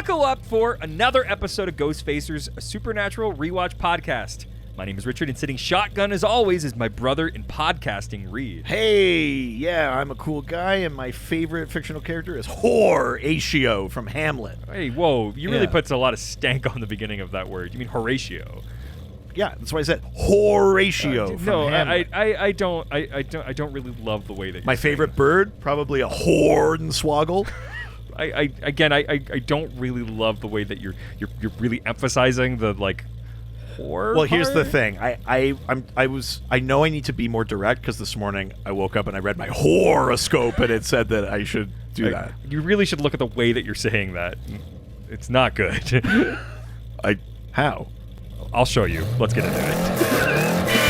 Buckle up for another episode of Ghostfacers, a supernatural rewatch podcast. My name is Richard, and sitting shotgun as always is my brother in podcasting, Reed. Hey, yeah, I'm a cool guy, and my favorite fictional character is Horatio from Hamlet. Hey, whoa, you really Yeah. put a lot of stank on the beginning of that word. You mean Horatio? Yeah, that's why I said Horatio from No, Hamlet. I don't really love the way that you're My favorite bird, probably a hornswoggle. I don't really love the way that you're really emphasizing the like horror. Well, here's the part. thing. I know I need to be more direct because this morning I woke up and I read my horoscope and it said that I should do that. You really should look at the way that you're saying that. It's not good. How? I'll show you. Let's get into it.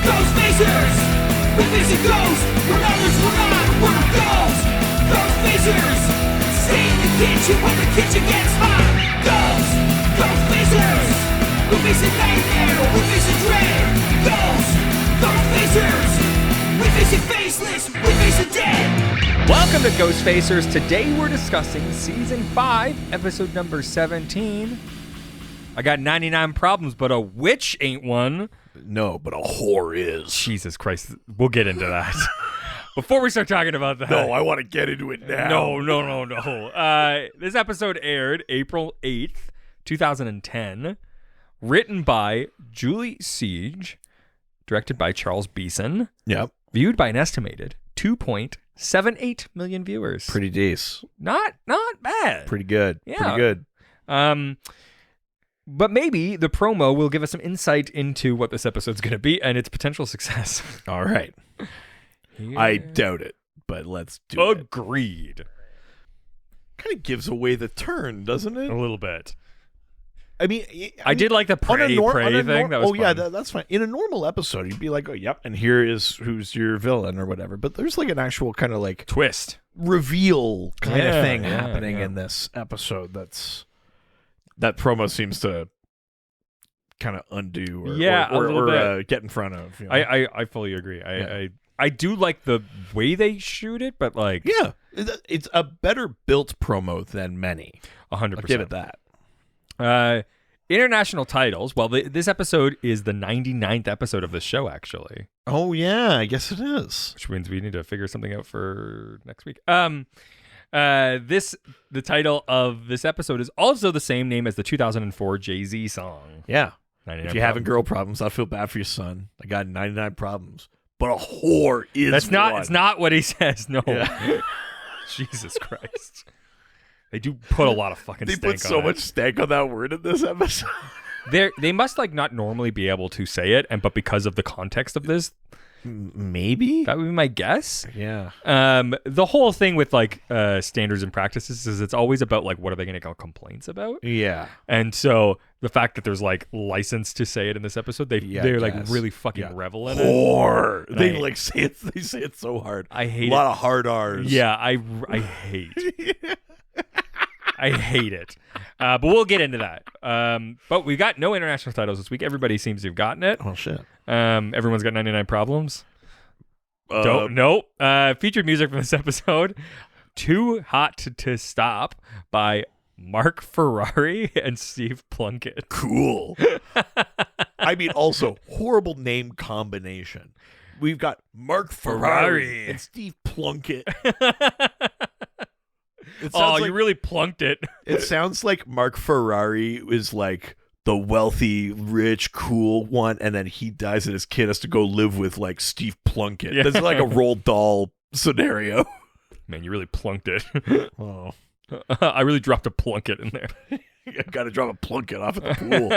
Ghostfacers! We're facing ghosts, when others will not, we're ghosts! Ghostfacers! Stay in the kitchen when the kitchen gets hot! Ghostfacers! We're facing nightmare, we're facing dread! Ghostfacers! We're facing faceless, we're facing dead! Welcome to Ghostfacers. Today we're discussing Season 5, Episode number 17. I got 99 problems, but a witch ain't one. No, but a whore is. Jesus Christ. We'll get into that. Before we start talking about that. No, I want to get into it now. No. This episode aired April 8th, 2010. Written by Julie Siege. Directed by Charles Beeson. Yep. Viewed by an estimated 2.78 million viewers. Pretty decent. Not bad. Pretty good. Yeah. Pretty good. But maybe the promo will give us some insight into what this episode's going to be and its potential success. All right. I doubt it, but let's do it. Agreed. Kind of gives away the turn, doesn't it? A little bit. I mean, I did like the pray thing. That was fun. yeah, that's fine. In a normal episode, you'd be like, oh, yep, and here is who's your villain or whatever. But there's like an actual kind of like Twist. reveal kind Yeah, of thing yeah, happening yeah. in this episode. That promo seems to kind of undo or, Yeah, or, a little bit. get in front of. You know? I fully agree. I do like the way they shoot it, but like yeah, it's a better built promo than many. 100%. I'll give it that. International titles. Well, this episode is the 99th episode of the show, actually. Oh yeah, I guess it is. Which means we need to figure something out for next week. The title of this episode is also the same name as the 2004 Jay-Z song. Yeah. 99 If you're having girl problems, I feel bad for your son. I got 99 problems, but a whore is That's not. one. It's not what he says. No. Yeah. Jesus Christ. They do put a lot of fucking. They stank put so on much stank on that word in this episode. They must like not normally be able to say it, but because of the context of this, Maybe. that would be my guess. Yeah. The whole thing with like standards and practices is it's always about like what are they going to get complaints about, Yeah. and so the fact that there's like license to say it in this episode, they're like really fucking revel in it. Whore. And They I- like say it. They say it so hard. I hate a lot of hard R's. Yeah, I hate. I hate it. But we'll get into that. But we got no international titles this week. Everybody seems to have gotten it. Oh shit. Everyone's got 99 problems. Nope. Featured music from this episode. Too Hot to Stop by Mark Ferrari and Steve Plunkett. Cool. I mean, also horrible name combination. We've got Mark Ferrari and Steve Plunkett. You really plunked it. It sounds like Mark Ferrari is like the wealthy, rich, cool one, and then he dies and his kid has to go live with like Steve Plunkett. Yeah. That's like a Roald Dahl scenario. Man, you really plunked it. Oh, I really dropped a Plunkett in there. I gotta drop a Plunkett off at the pool.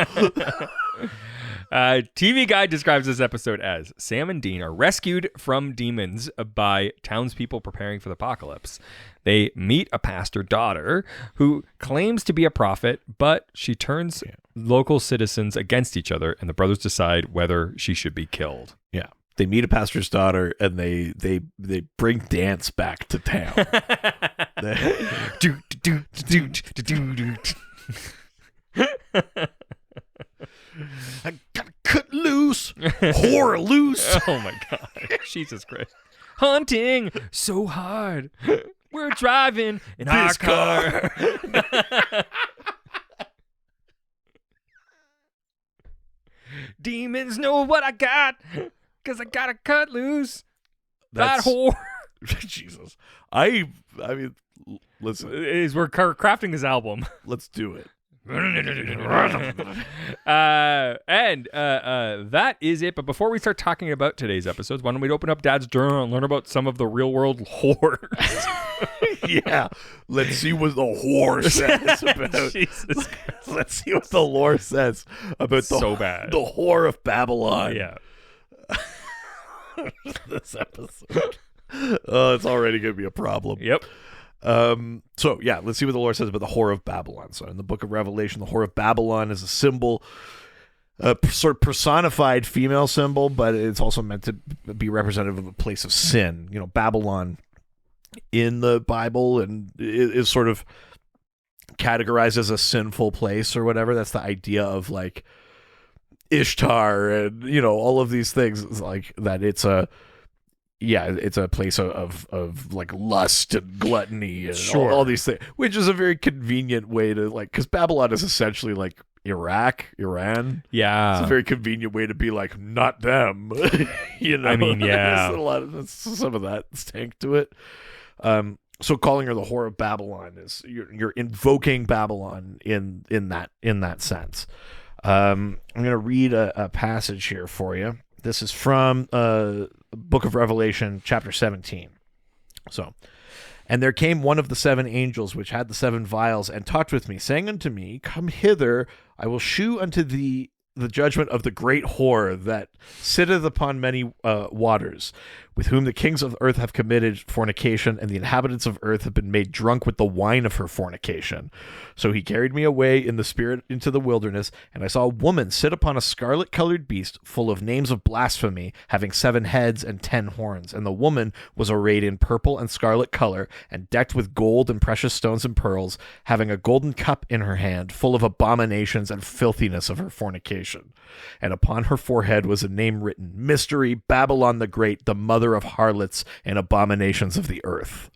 TV Guide describes this episode as Sam and Dean are rescued from demons by townspeople preparing for the apocalypse. They meet a pastor daughter who claims to be a prophet, but she turns local citizens against each other, and the brothers decide whether she should be killed. Yeah. They meet a pastor's daughter and they bring dance back to town. I gotta cut loose, whore loose. Oh my God. Jesus Christ. hunting so hard. We're driving in our This car. Demons know what I got, 'cause I gotta cut loose that That's whore. Jesus. I mean, listen, We're crafting this album. let's do it. And that is it. But before we start talking about today's episodes, why don't we open up Dad's journal and learn about some of the real world horrors? Yeah, let's see what the whore says about. Jesus. Let's see what the lore says about the So bad. the whore of Babylon. Yeah. This episode. Oh, it's already going to be a problem. Yep. So yeah, let's see what the Lord says about the whore of Babylon. So in the book of Revelation, the whore of Babylon is a symbol, a sort of personified female symbol, but it's also meant to be representative of a place of sin. You know, Babylon in the Bible and is sort of categorized as a sinful place or whatever. That's the idea of like Ishtar and, you know, all of these things. It's like that it's a place of like lust and gluttony and Sure. all these things, which is a very convenient way to like, because Babylon is essentially like Iran. It's Yeah. a very convenient way to be like, not them. You know, I mean, yeah. There's a lot of some of that stank to it. So calling her the whore of Babylon is you're invoking Babylon in that sense. I'm going to read a passage here for you. This is from Book of Revelation, chapter 17. So, and there came one of the seven angels which had the seven vials, and talked with me, saying unto me, Come hither, I will shew unto thee the judgment of the great whore that sitteth upon many waters, with whom the kings of earth have committed fornication, and the inhabitants of earth have been made drunk with the wine of her fornication. So he carried me away in the spirit into the wilderness, and I saw a woman sit upon a scarlet-colored beast, full of names of blasphemy, having 7 heads and 10 horns. And the woman was arrayed in purple and scarlet color, and decked with gold and precious stones and pearls, having a golden cup in her hand, full of abominations and filthiness of her fornication. And upon her forehead was a name written, Mystery, Babylon the Great, the mother of harlots and abominations of the earth.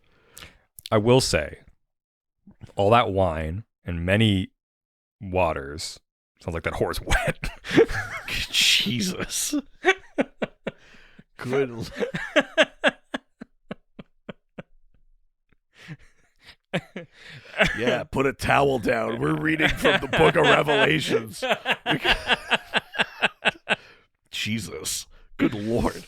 I will say, all that wine and many waters sounds like that whore's wet. Jesus. Good. Yeah, put a towel down. We're reading from the book of Revelations. Jesus. Good Lord.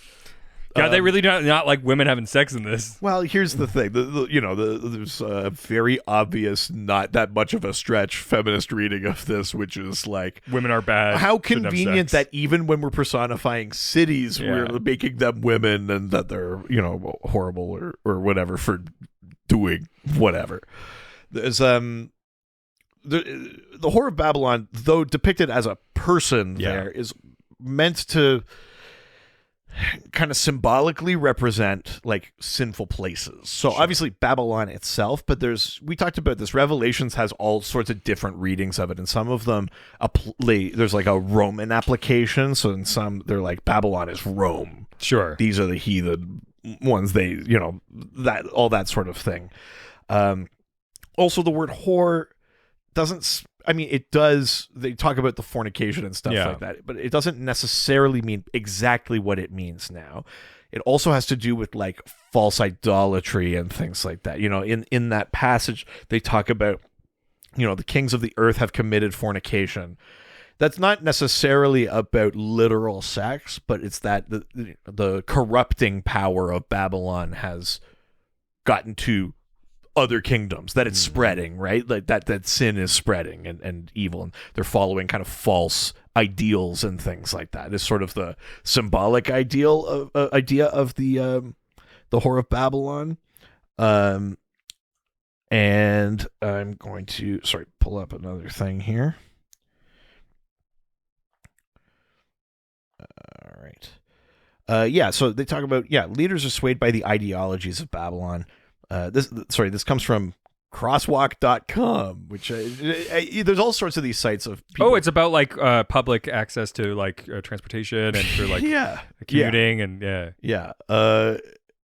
God, they really not like women having sex in this. Well, here's the thing. There's a very obvious, not that much of a stretch feminist reading of this, which is like, Women are bad. how shouldn't have convenient sex. that even when we're personifying cities, Yeah. we're making them women and that they're, horrible or whatever for doing whatever. There's the Whore of Babylon, though depicted as a person there, is meant to kind of symbolically represent like sinful places. So obviously Babylon itself, but we talked about this. Revelations has all sorts of different readings of it, and some of them there's like a Roman application. So in some they're like Babylon is Rome. Sure. These are the heathen ones. They that all that sort of thing. Also, the word whore doesn't. It does. They talk about the fornication and stuff like that, but it doesn't necessarily mean exactly what it means now. It also has to do with like false idolatry and things like that. In that passage, they talk about, the kings of the earth have committed fornication. That's not necessarily about literal sex, but it's that the corrupting power of Babylon has gotten to other kingdoms, that it's spreading, right? Like that sin is spreading and evil, and they're following kind of false ideals and things like that. Is sort of the symbolic idea of the Whore of Babylon. And I'm going to pull up another thing here. All right. So they talk about leaders are swayed by the ideologies of Babylon. This comes from crosswalk.com, which there's all sorts of these sites of people. Oh, it's about like public access to like transportation and for like commuting and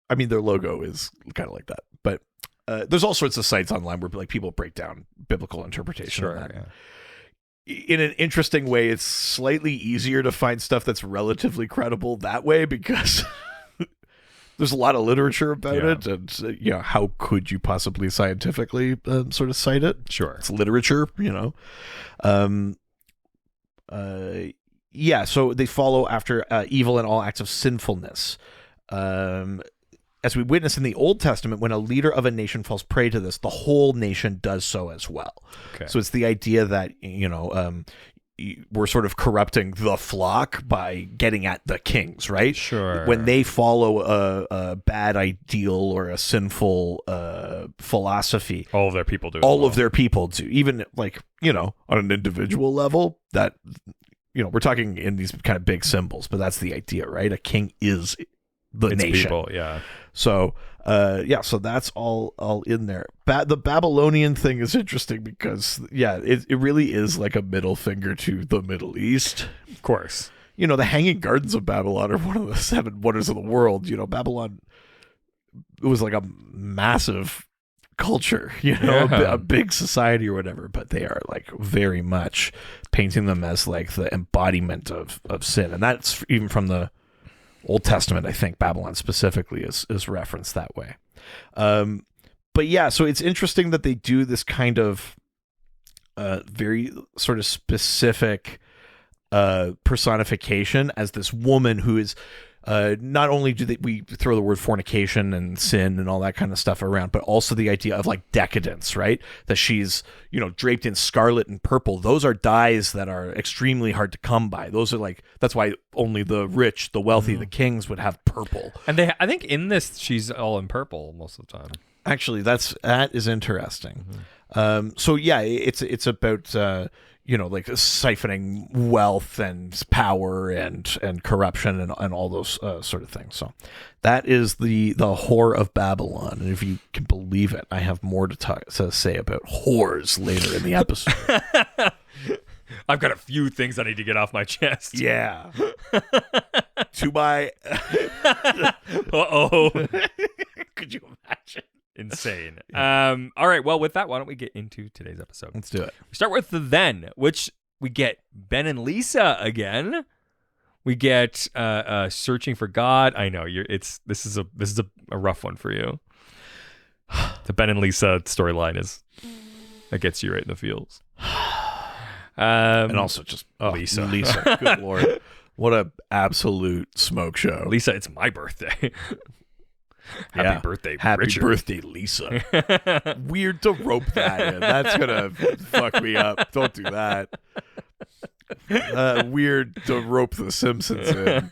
I mean, their logo is kind of like that, but there's all sorts of sites online where like people break down biblical interpretation of that. In an interesting way, it's slightly easier to find stuff that's relatively credible that way because there's a lot of literature about it, and how could you possibly scientifically sort of cite it? Sure, it's literature, So they follow after evil and all acts of sinfulness. As we witness in the Old Testament, when a leader of a nation falls prey to this, the whole nation does so as well. Okay. So it's the idea that, we're sort of corrupting the flock by getting at the kings, right? Sure. When they follow a bad ideal or a sinful philosophy, all of their people do. All of their people do. Even like, on an individual level, that, we're talking in these kind of big symbols, but that's the idea, right? A king is the it's nation. People, yeah. So, so that's all in there. The Babylonian thing is interesting because, it really is like a middle finger to the Middle East. Of course. The Hanging Gardens of Babylon are one of the 7 wonders of the world. Babylon, it was like a massive culture, a big society or whatever, but they are like very much painting them as like the embodiment of sin. And that's even from the Old Testament. I think Babylon specifically is referenced that way. But yeah, so it's interesting that they do this kind of very sort of specific personification as this woman who is not only do we throw the word fornication and sin and all that kind of stuff around, but also the idea of like decadence, right? That she's, draped in scarlet and purple. Those are dyes that are extremely hard to come by. Those are that's why only the rich, the wealthy, the kings would have purple. And I think in this, she's all in purple most of the time. Actually, that is interesting. So yeah, it's about, like siphoning wealth and power and corruption and all those sort of things. So that is the whore of Babylon. And if you can believe it, I have more to say about whores later in the episode. I've got a few things I need to get off my chest. Yeah. To my... Uh-oh. Could you imagine? Insane. All right. Well, with that, why don't we get into today's episode? Let's do it. We start with the then, which we get Ben and Lisa again. We get searching for God. I know this is a rough one for you. The Ben and Lisa storyline that gets you right in the feels. And also just Lisa. Good Lord. What a absolute smoke show. Lisa, it's my birthday. Happy birthday, Happy Richard. birthday, Lisa. Weird to rope that in. That's going to fuck me up. Don't do that. Weird to rope the Simpsons in.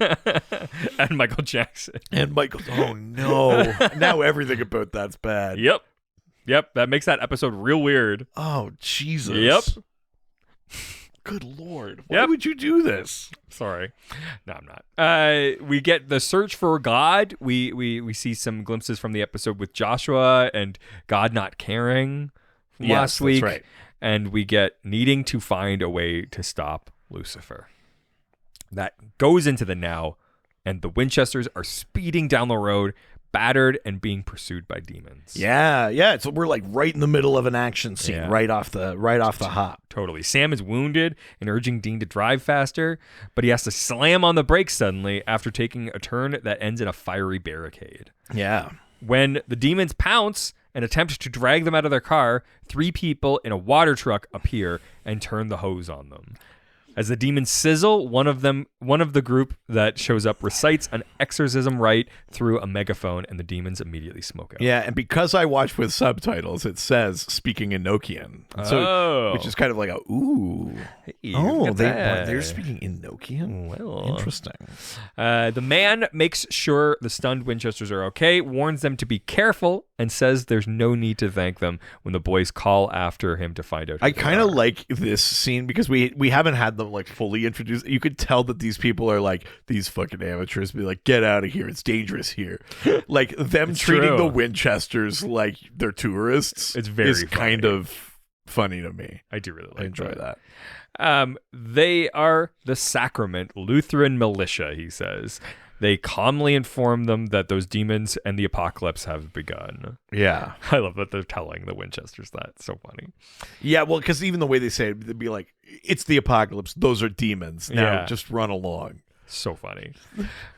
And Michael Jackson. Oh, no. Now everything about that's bad. Yep. That makes that episode real weird. Oh, Jesus. Yep. Good Lord. Why would you do this? Sorry. No, I'm not. We get the search for God. We see some glimpses from the episode with Joshua and God not caring from last week. That's right. And we get needing to find a way to stop Lucifer. That goes into the now, and the Winchesters are speeding down the road, battered and being pursued by demons. Yeah. So we're like right in the middle of an action scene, right off the hop. Totally. Sam is wounded and urging Dean to drive faster, but he has to slam on the brakes suddenly after taking a turn that ends in a fiery barricade. Yeah. When the demons pounce and attempt to drag them out of their car, 3 people in a water truck appear and turn the hose on them. As the demons sizzle, one of the group that shows up recites an exorcism rite through a megaphone, and the demons immediately smoke out. Yeah, and because I watched with subtitles, it says speaking Enochian. So, which is kind of like a, ooh. Hey, they're speaking Enochian? Well. Interesting. The man makes sure the stunned Winchesters are okay, warns them to be careful, and says there's no need to thank them when the boys call after him to find out who I they kind of are. like this scene because we haven't had them like fully introduced. You could tell that these people are like, these fucking amateurs be like, get out of here, it's dangerous here. Like them It's treating true. the Winchesters like they're tourists. It's very is kind funny. of funny to me. I do really like I enjoy that. They are the Sacrament Lutheran militia, he says. they calmly inform them that those demons and the apocalypse have begun. Yeah. I love that they're telling the Winchesters that. It's so funny. Yeah, well, because even the way they say it, they'd be like, it's the apocalypse. Those are demons. Now Yeah. just run along. So funny.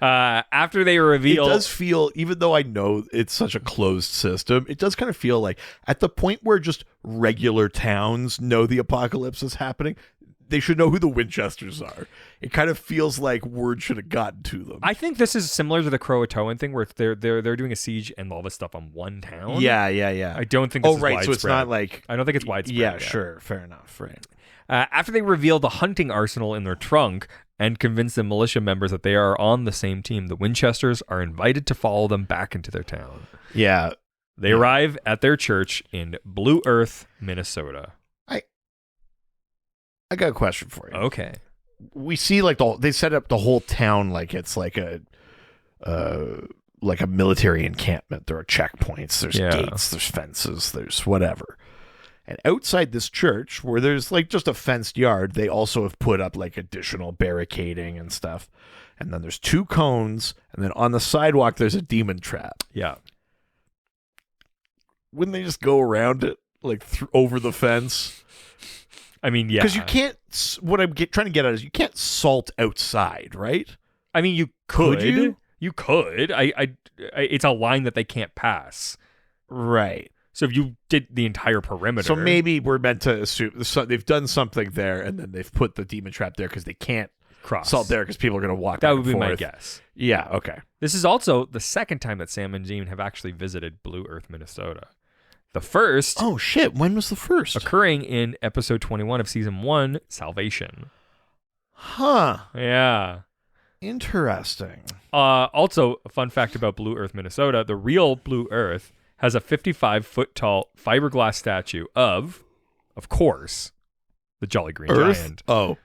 After they It reveal... does feel, even though I know it's such a closed system, it does kind of feel like at the point where just regular towns know the apocalypse is happening, they should know who the Winchesters are. It kind of feels like word should have gotten to them. I think this is similar to the Croatoan thing where they're doing a siege and all this stuff on one town. Yeah. I don't think this Oh, is right. widespread. So it's not like. I don't think it's widespread. Yeah, yet. sure. Fair enough. Right. After they reveal the hunting arsenal in their trunk and convince the militia members that they are on the same team, the Winchesters are invited to follow them back into their town. Yeah. They arrive at their church in Blue Earth, Minnesota. I got a question for you. Okay. We see like they set up the whole town like it's like a military encampment. There are checkpoints, there's gates, there's fences, there's whatever. And outside this church, where there's like just a fenced yard, they also have put up like additional barricading and stuff. And then there's 2 cones, and then on the sidewalk there's a demon trap. Yeah. Wouldn't they just go around it like over the fence? I mean, yeah. Because you can't. What I'm trying to get at is you can't salt outside, right? I mean, you could. Could you? You could. It's a line that they can't pass. Right. So if you did the entire perimeter. So maybe we're meant to assume they've done something there, and then they've put the demon trap there because they can't cross. salt there because people are going to walk. That back would and be my forth. guess. Yeah. Okay. This is also the second time that Sam and Dean have actually visited Blue Earth, Minnesota. The first Oh shit! When was the first? occurring in episode 21 of season 1, Salvation. Huh. Yeah. Interesting. Also, a fun fact about Blue Earth, Minnesota: the real Blue Earth has a 55-foot tall fiberglass statue of course, the Jolly Green Earth? Giant. Oh,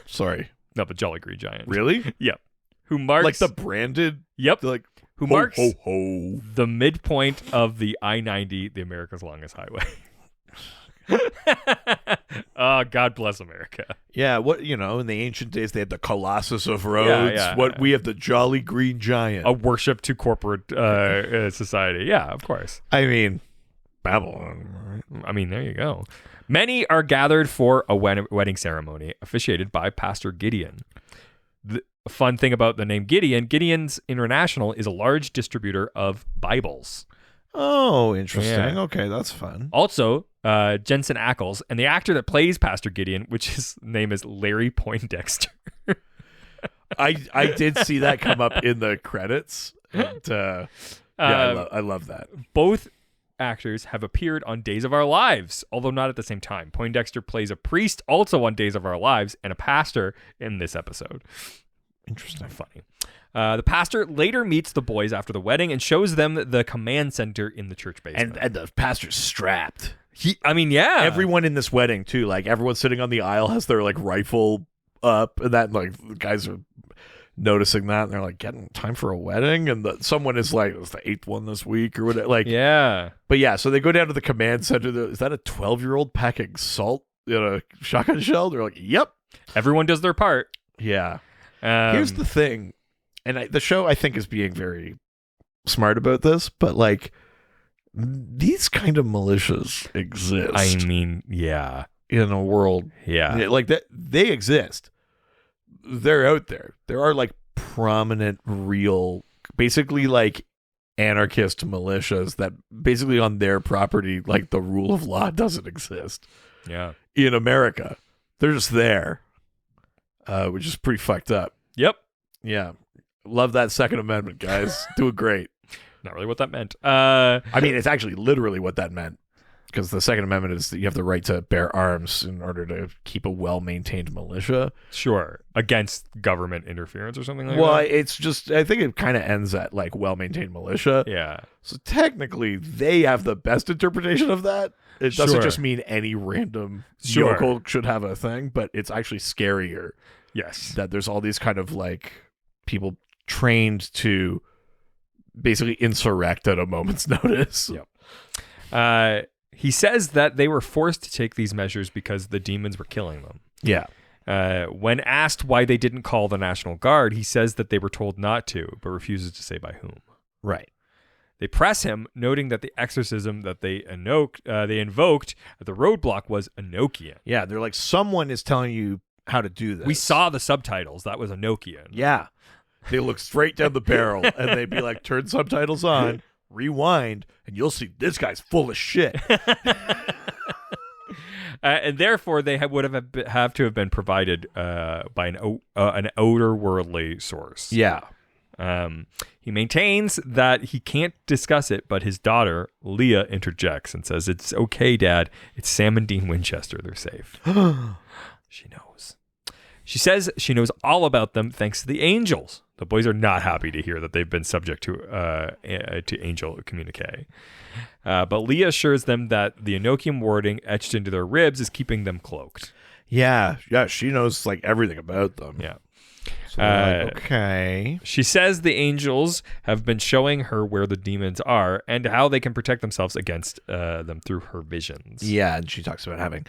sorry. No, the Jolly Green Giant. Really? Yep. Who marks Like the branded? Yep. Like Who ho, marks ho ho? the midpoint of the I-90, the America's longest highway. Oh, God bless America. Yeah. What in the ancient days they had the Colossus of Rhodes. yeah. What we have the Jolly Green Giant. A worship to corporate society. Yeah, of course. I mean, Babylon. Right? I mean, there you go. Many are gathered for a wedding ceremony officiated by Pastor Gideon. The fun thing about the name Gideon, Gideon's International is a large distributor of Bibles. Oh, interesting. Yeah. Okay, that's fun. Also, Jensen Ackles and the actor that plays Pastor Gideon, which his name is Larry Poindexter. I did see that come up in the credits. And, I love that. Both actors have appeared on Days of Our Lives, although not at the same time. Poindexter plays a priest also on Days of Our Lives and a pastor in this episode. Interesting. Funny. The pastor later meets the boys after the wedding and shows them the command center in the church basement. And the pastor's strapped. Yeah. Everyone in this wedding too, like everyone sitting on the aisle has their like rifle up, and that like the guys are noticing that, and they're like, "Getting time for a wedding?" And someone is like, "It's the 8th one this week or whatever." Like, Yeah. But yeah, so they go down to the command center. Is that a 12-year-old packing salt in a shotgun shell? They're like, "Yep." Everyone does their part. Yeah. Here's the thing, and the show I think is being very smart about this, but like these kind of militias exist. I mean, yeah. In a world, Yeah. like that, they exist. They're out there. There are like prominent, real, basically like anarchist militias that basically on their property, like the rule of law doesn't exist. Yeah. In America, they're just there, which is pretty fucked up. Yep. Yeah. Love that Second Amendment, guys. Doing great. Not really what that meant. I mean, it's actually literally what that meant. Because the Second Amendment is that you have the right to bear arms in order to keep a well-maintained militia. Sure. Against government interference or something like Well, that? it's just, I think it kind of ends at like well-maintained militia. Yeah. So technically, they have the best interpretation of that. It doesn't Sure. just mean any random Sure. yokel should have a thing, but it's actually scarier Yes. that there's all these kind of like people trained to basically insurrect at a moment's notice. Yep. He says that they were forced to take these measures because the demons were killing them. Yeah. When asked why they didn't call the National Guard, he says that they were told not to, but refuses to say by whom. Right. They press him, noting that the exorcism that they invoked at the roadblock was Enochian. Yeah, they're like, someone is telling you how to do this. We saw the subtitles. That was Enochian. Yeah. They look straight down the barrel, and they'd be like, turn subtitles on, rewind, and you'll see this guy's full of shit. And therefore, they would have to have been provided by an outer-worldly source. Yeah. He maintains that he can't discuss it, but his daughter, Leah, interjects and says, "It's okay, Dad. It's Sam and Dean Winchester. They're safe." She knows. She says she knows all about them thanks to the angels. The boys are not happy to hear that they've been subject to angel communique. But Leah assures them that the Enochian wording etched into their ribs is keeping them cloaked. Yeah. Yeah, she knows like everything about them. Yeah. So they're like, okay. She says the angels have been showing her where the demons are and how they can protect themselves against them through her visions. Yeah, and she talks about having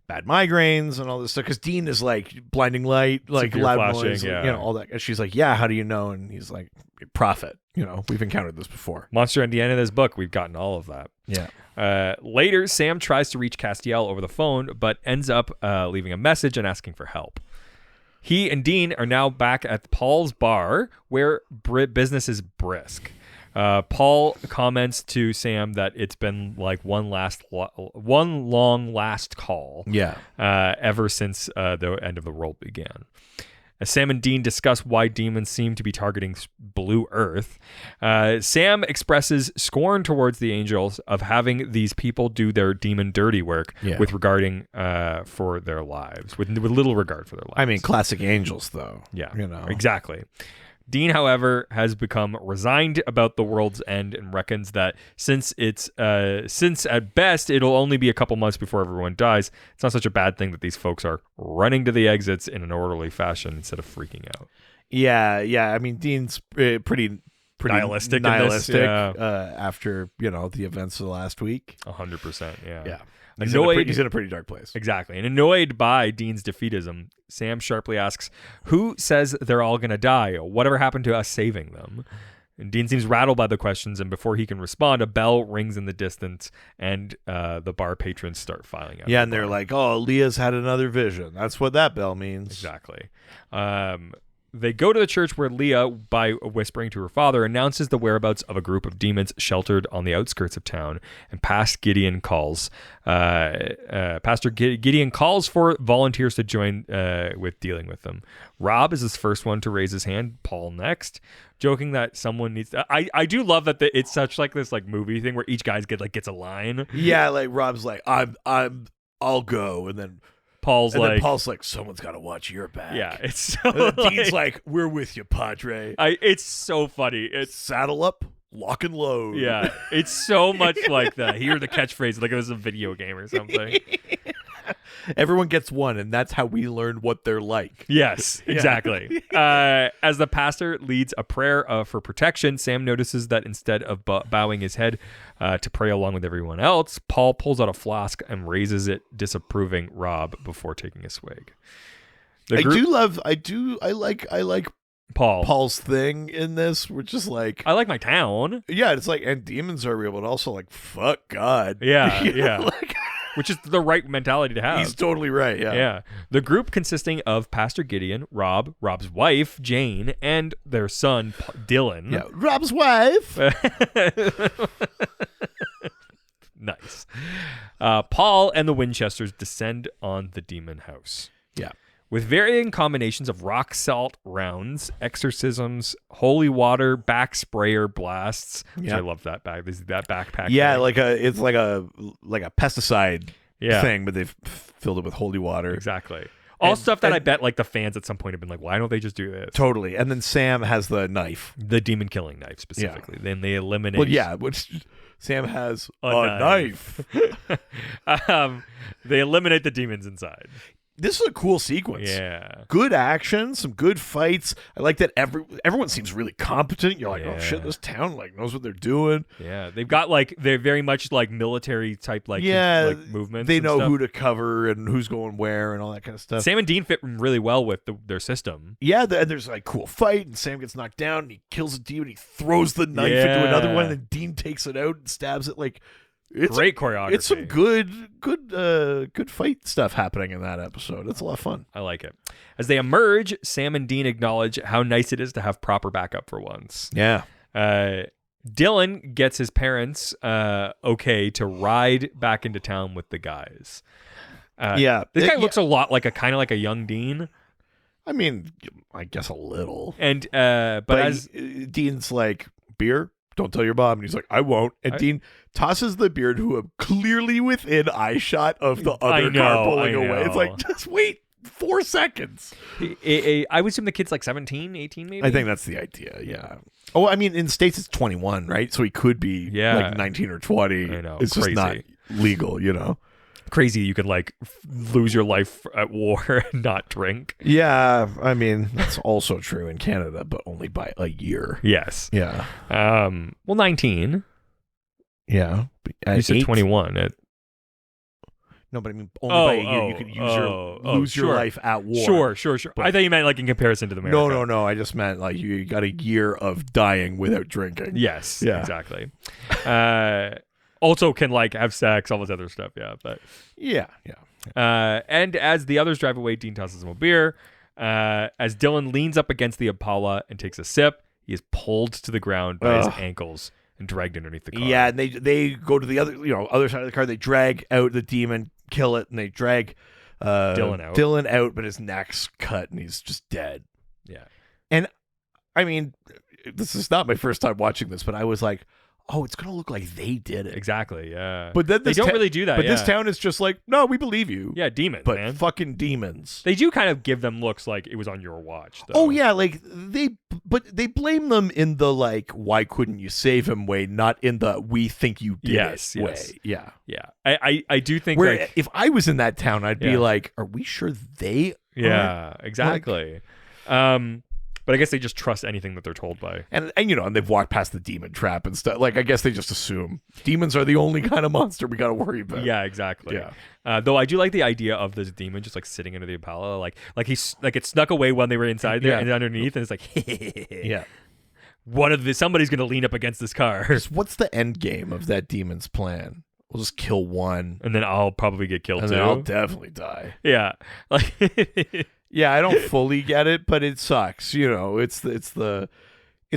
bad migraines and all this stuff because Dean is like blinding light, like Severe loud flashing, noise, yeah. all that. And she's like, yeah, how do you know? And he's like, prophet. We've encountered this before. Monster at the end of this book, we've gotten all of that. Yeah. Later, Sam tries to reach Castiel over the phone, but ends up leaving a message and asking for help. He and Dean are now back at Paul's bar, where business is brisk. Paul comments to Sam that it's been like one long last call. Yeah. Ever since the end of the world began. As Sam and Dean discuss why demons seem to be targeting Blue Earth, Sam expresses scorn towards the angels of having these people do their demon dirty work with regarding for their lives, with little regard for their lives. I mean, classic angels, though. Yeah, exactly. Dean, however, has become resigned about the world's end and reckons that since at best it'll only be a couple months before everyone dies, it's not such a bad thing that these folks are running to the exits in an orderly fashion instead of freaking out. Yeah. I mean, Dean's pretty nihilistic after the events of the last week. 100%. Yeah. He's in a pretty dark place. Exactly. And annoyed by Dean's defeatism, Sam sharply asks, "Who says they're all going to die? Whatever happened to us saving them?" And Dean seems rattled by the questions, and before he can respond, a bell rings in the distance, and the bar patrons start filing out. Yeah, and they're like, "Oh, Leah's had another vision." That's what that bell means. Exactly. They go to the church where Leah, by whispering to her father, announces the whereabouts of a group of demons sheltered on the outskirts of town, and Pastor Gideon calls for volunteers to join with dealing with them. Rob is his first one to raise his hand, Paul next, joking that someone needs to, I do love that it's such like this like movie thing where each guy's gets a line. Yeah, like Rob's like, I'll go, and then Paul's like, someone's got to watch your back. Yeah, it's so. And then Dean's like, we're with you, Padre. It's so funny. It's saddle up, lock and load. Yeah, it's so much like that. Hear the catchphrase like it was a video game or something. Everyone gets one, and that's how we learn what they're like. Yes, exactly. As the pastor leads a prayer for protection, Sam notices that instead of bowing his head to pray along with everyone else, Paul pulls out a flask and raises it, disapproving Rob before taking a swig. I like Paul's thing in this, which is like, I like my town. Yeah, it's like, and demons are real, but also like, fuck God. Yeah. Like, which is the right mentality to have. He's totally right, yeah. The group consisting of Pastor Gideon, Rob's wife, Jane, and their son, Dylan. Yeah, Rob's wife. Nice. Paul and the Winchesters descend on the demon house. Yeah. With varying combinations of rock salt rounds, exorcisms, holy water, back sprayer blasts. Which I love that bag. That backpack. Yeah, bag. it's like a pesticide thing, but they've filled it with holy water. Exactly. All stuff that I bet like the fans at some point have been like, why don't they just do this? Totally. And then Sam has the knife, the demon killing knife specifically. Then they eliminate. Well, yeah, which Sam has a knife. They eliminate the demons inside. this is a cool sequence. Yeah. Good action, some good fights. I like that everyone seems really competent. You're like, oh shit, this town like knows what they're doing. Yeah. They've got like they're very much like military type like movements. They and know stuff. who to cover and who's going where and all that kind of stuff. Sam and Dean fit really well with their system. Yeah, and there's like cool fight, and Sam gets knocked down, and he kills a demon, he throws the knife into another one, and then Dean takes it out and stabs it. Like, it's Great choreography. It's some good fight stuff happening in that episode. It's a lot of fun. I like it. As they emerge, Sam and Dean acknowledge how nice it is to have proper backup for once. Yeah. Dylan gets his parents okay to ride back into town with the guys. This guy looks a lot like a young Dean. I mean, I guess a little. And but as Dean's like, beer? Don't tell your mom. And he's like, I won't. And Dean tosses the beer to him, clearly within eye shot of the other car pulling away. It's like, just wait 4 seconds. I would assume the kid's like 17, 18 maybe? I think that's the idea, yeah. Oh, I mean, in the States it's 21, right? So he could be like 19 or 20. I know. It's crazy. just not legal, you know? Crazy you can like lose your life at war and not drink. Yeah, I mean, that's also true in Canada, but only by a year. Yes. Yeah. Well, 19. Yeah. You said 21. No, but I mean, only by a year you could lose your life at war. Sure. But I thought you meant like in comparison to the America. No. I just meant like you got a year of dying without drinking. Yes. Yeah. Exactly. Also can like have sex, all this other stuff. Yeah. But yeah. and as the others drive away, Dean tosses him a beer. As Dylan leans up against the Impala and takes a sip, he is pulled to the ground by his ankles and dragged underneath the car. Yeah, and they go to the other side of the car. They drag out the demon, kill it, and they drag Dylan out, but his neck's cut and he's just dead. Yeah. And I mean, this is not my first time watching this, but I was like, oh, it's gonna look like they did it. Exactly. Yeah. But then they don't really do that. But this town is just like, no, we believe you. Yeah, demons, but man. Fucking demons. They do kind of give them looks like it was on your watch, though. Oh yeah, like they blame them in the like, why couldn't you save him way, not in the we think you did it way. Yeah. Yeah. I do think where like, if I was in that town, I'd be like, are we sure they Yeah, exactly. But I guess they just trust anything that they're told by. And and they've walked past the demon trap and stuff. Like, I guess they just assume demons are the only kind of monster we got to worry about. Yeah, exactly. Yeah. Though I do like the idea of this demon just like sitting under the Impala, like he's like it snuck away when they were inside there and underneath, and it's like, yeah, somebody's gonna lean up against this car. What's the end game of that demon's plan? We'll just kill one, and then I'll probably get killed and too. Then I'll definitely die. Yeah, like. Yeah, I don't fully get it, but it sucks. It's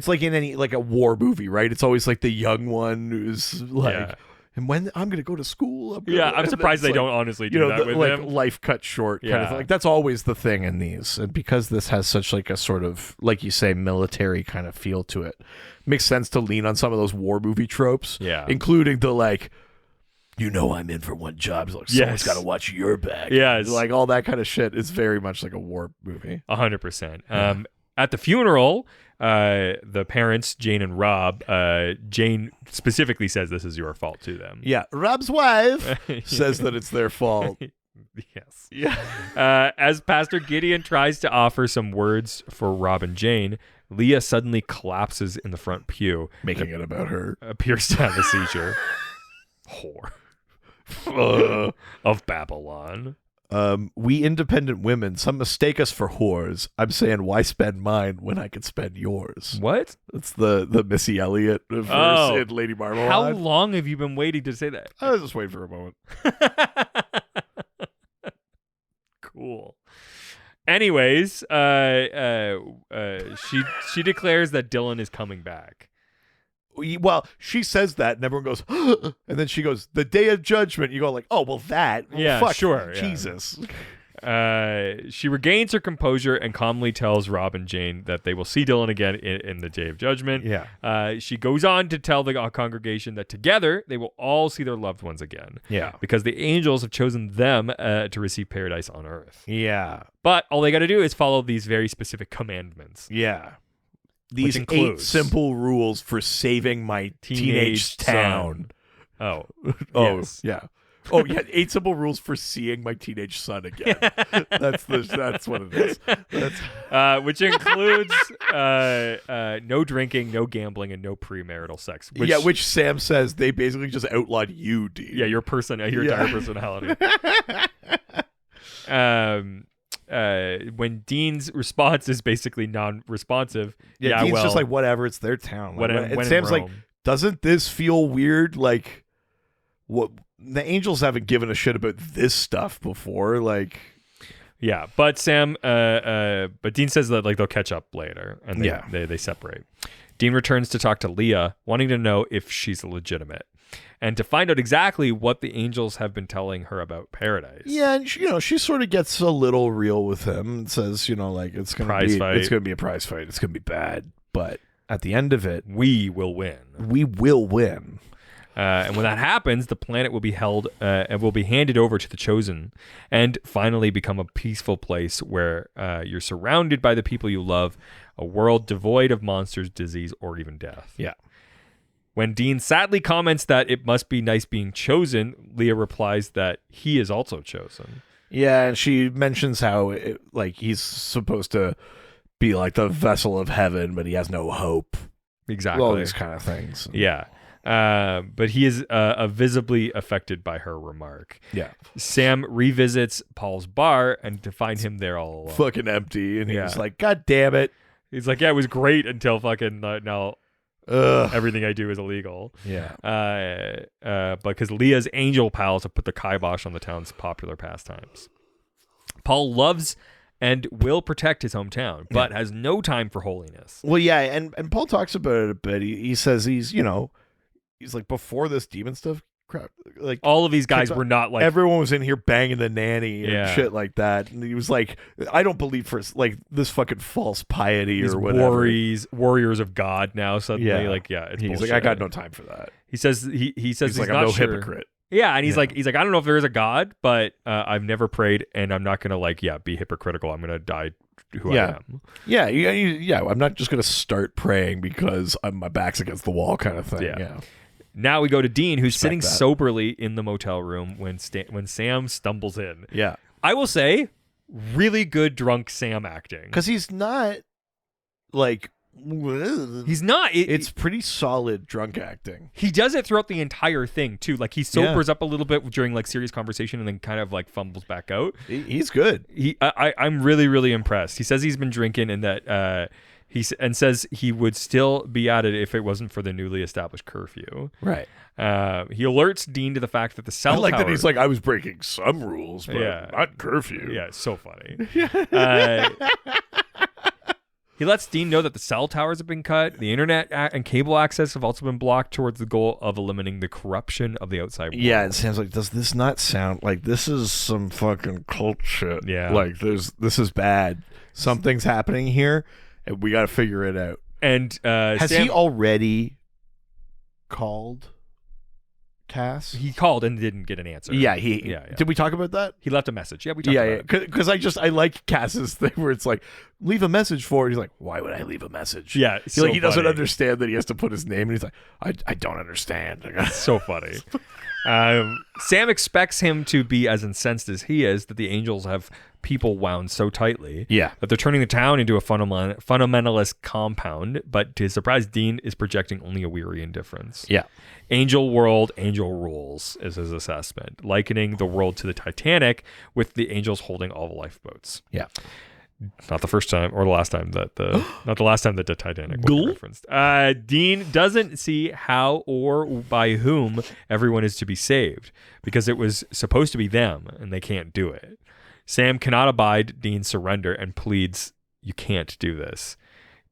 like in any like a war movie, right? It's always like the young one who's like, and when I'm gonna go to school, I'm surprised they don't honestly do that with him. Life cut short, kind of like that's always the thing in these, and because this has such like a sort of like you say military kind of feel to it, makes sense to lean on some of those war movie tropes, including the like. I'm in for one job. Like, someone's got to watch your back. Yes. Like, all that kind of shit is very much like a war movie. 100%. At the funeral, the parents, Jane and Rob, Jane specifically says this is your fault to them. Yeah. Rob's wife says that it's their fault. Yes. Yeah. As Pastor Gideon tries to offer some words for Rob and Jane, Leah suddenly collapses in the front pew. Making it about her. Appears to have a seizure. Whore. Of Babylon. We independent women, some mistake us for whores. I'm saying, why spend mine when I could spend yours? What? It's the Missy Elliott verse in Lady Marmalade. How long have you been waiting to say that? I was just waiting for a moment. Cool. Anyways, she declares that Dylan is coming back. Well, she says that, and everyone goes, and then she goes, the day of judgment. You go like, oh, well, that. Well, yeah, fuck, sure. Jesus. She regains her composure and calmly tells Rob and Jane that they will see Dylan again in the day of judgment. Yeah. She goes on to tell the congregation that together they will all see their loved ones again. Yeah. Because the angels have chosen them to receive paradise on earth. Yeah. But all they got to do is follow these very specific commandments. Yeah. These 8 simple rules for saving my teenage town. Oh, oh, yes. yeah. Oh yeah, 8 simple rules for seeing my teenage son again. That's what it is. Which includes no drinking, no gambling, and no premarital sex. Which Sam says they basically just outlawed you, Dean. Yeah, your entire personality. When Dean's response is basically non-responsive. Yeah, Dean's just like, whatever, it's their town. When and Sam's like, doesn't this feel weird? Like, what the Angels haven't given a shit about this stuff before. Like, yeah, but Dean says that like they'll catch up later, and they separate. Dean returns to talk to Leah, wanting to know if she's legitimate, and to find out exactly what the Angels have been telling her about Paradise. Yeah, and she sort of gets a little real with him and says, like it's gonna be a prize fight. It's gonna be bad, but at the end of it, we will win. We will win. And when that happens, the planet will be held and will be handed over to the Chosen, and finally become a peaceful place where you're surrounded by the people you love, a world devoid of monsters, disease, or even death. Yeah. When Dean sadly comments that it must be nice being chosen, Leah replies that he is also chosen. Yeah, and she mentions how he's supposed to be like the vessel of heaven, but he has no hope. Exactly. All these kind of things. Yeah. But he is visibly affected by her remark. Yeah. Sam revisits Paul's bar and to find him there all alone. Fucking empty. And he's like, God damn it. He's like, yeah, it was great until fucking now everything I do is illegal. Yeah. But because Leah's angel pals have put the kibosh on the town's popular pastimes. Paul loves and will protect his hometown, but has no time for holiness. Well, yeah, and Paul talks about it a bit. He says he's like, before this demon stuff crap, like all of these guys were not like, everyone was in here banging the nanny and shit like that, and he was like, I don't believe for like this fucking false piety these or whatever. Warriors of God now suddenly it's he's bullshit. like, I got no time for that. He says he's like, not I'm no sure. hypocrite. Yeah, and he's like I don't know if there is a God, but I've never prayed, and I'm not gonna be hypocritical. I'm gonna die who I am. Yeah. I'm not just gonna start praying because my back's against the wall, kind of thing. Yeah. Now we go to Dean, who's sitting soberly in the motel room when Sam stumbles in. Yeah, I will say, really good drunk Sam acting, because he's not like. He's not. It's pretty solid drunk acting. He does it throughout the entire thing too. Like he sobers up a little bit during like serious conversation and then kind of like fumbles back out. He's good. I'm really, really impressed. He says he's been drinking and that says he would still be at it if it wasn't for the newly established curfew. Right. He alerts Dean to the fact that the cell I like tower, that he's like, I was breaking some rules, but not curfew. Yeah, it's so funny. He lets Dean know that the cell towers have been cut, the internet and cable access have also been blocked towards the goal of eliminating the corruption of the outside world. Yeah, it sounds like, does this not sound like this is some fucking cult shit? Yeah. Like this is bad. Something's happening here, and we got to figure it out. And has he already called Cass? He called and didn't get an answer. Yeah, Did we talk about that? He left a message. Yeah, we talked about it. Because I like Cass's thing where it's like, leave a message for it. He's like, why would I leave a message? Yeah, he doesn't understand that he has to put his name, and he's like, I don't understand. It's so funny. Sam expects him to be as incensed as he is that the Angels have people wound so tightly that they're turning the town into a fundamentalist compound, but to his surprise, Dean is projecting only a weary indifference. Yeah. Angel world, angel rules is his assessment, likening the world to the Titanic with the angels holding all the lifeboats. Yeah. Not the first time or the last time that not the last time that the Titanic was referenced. Dean doesn't see how or by whom everyone is to be saved because it was supposed to be them and they can't do it. Sam cannot abide Dean's surrender and pleads, "You can't do this."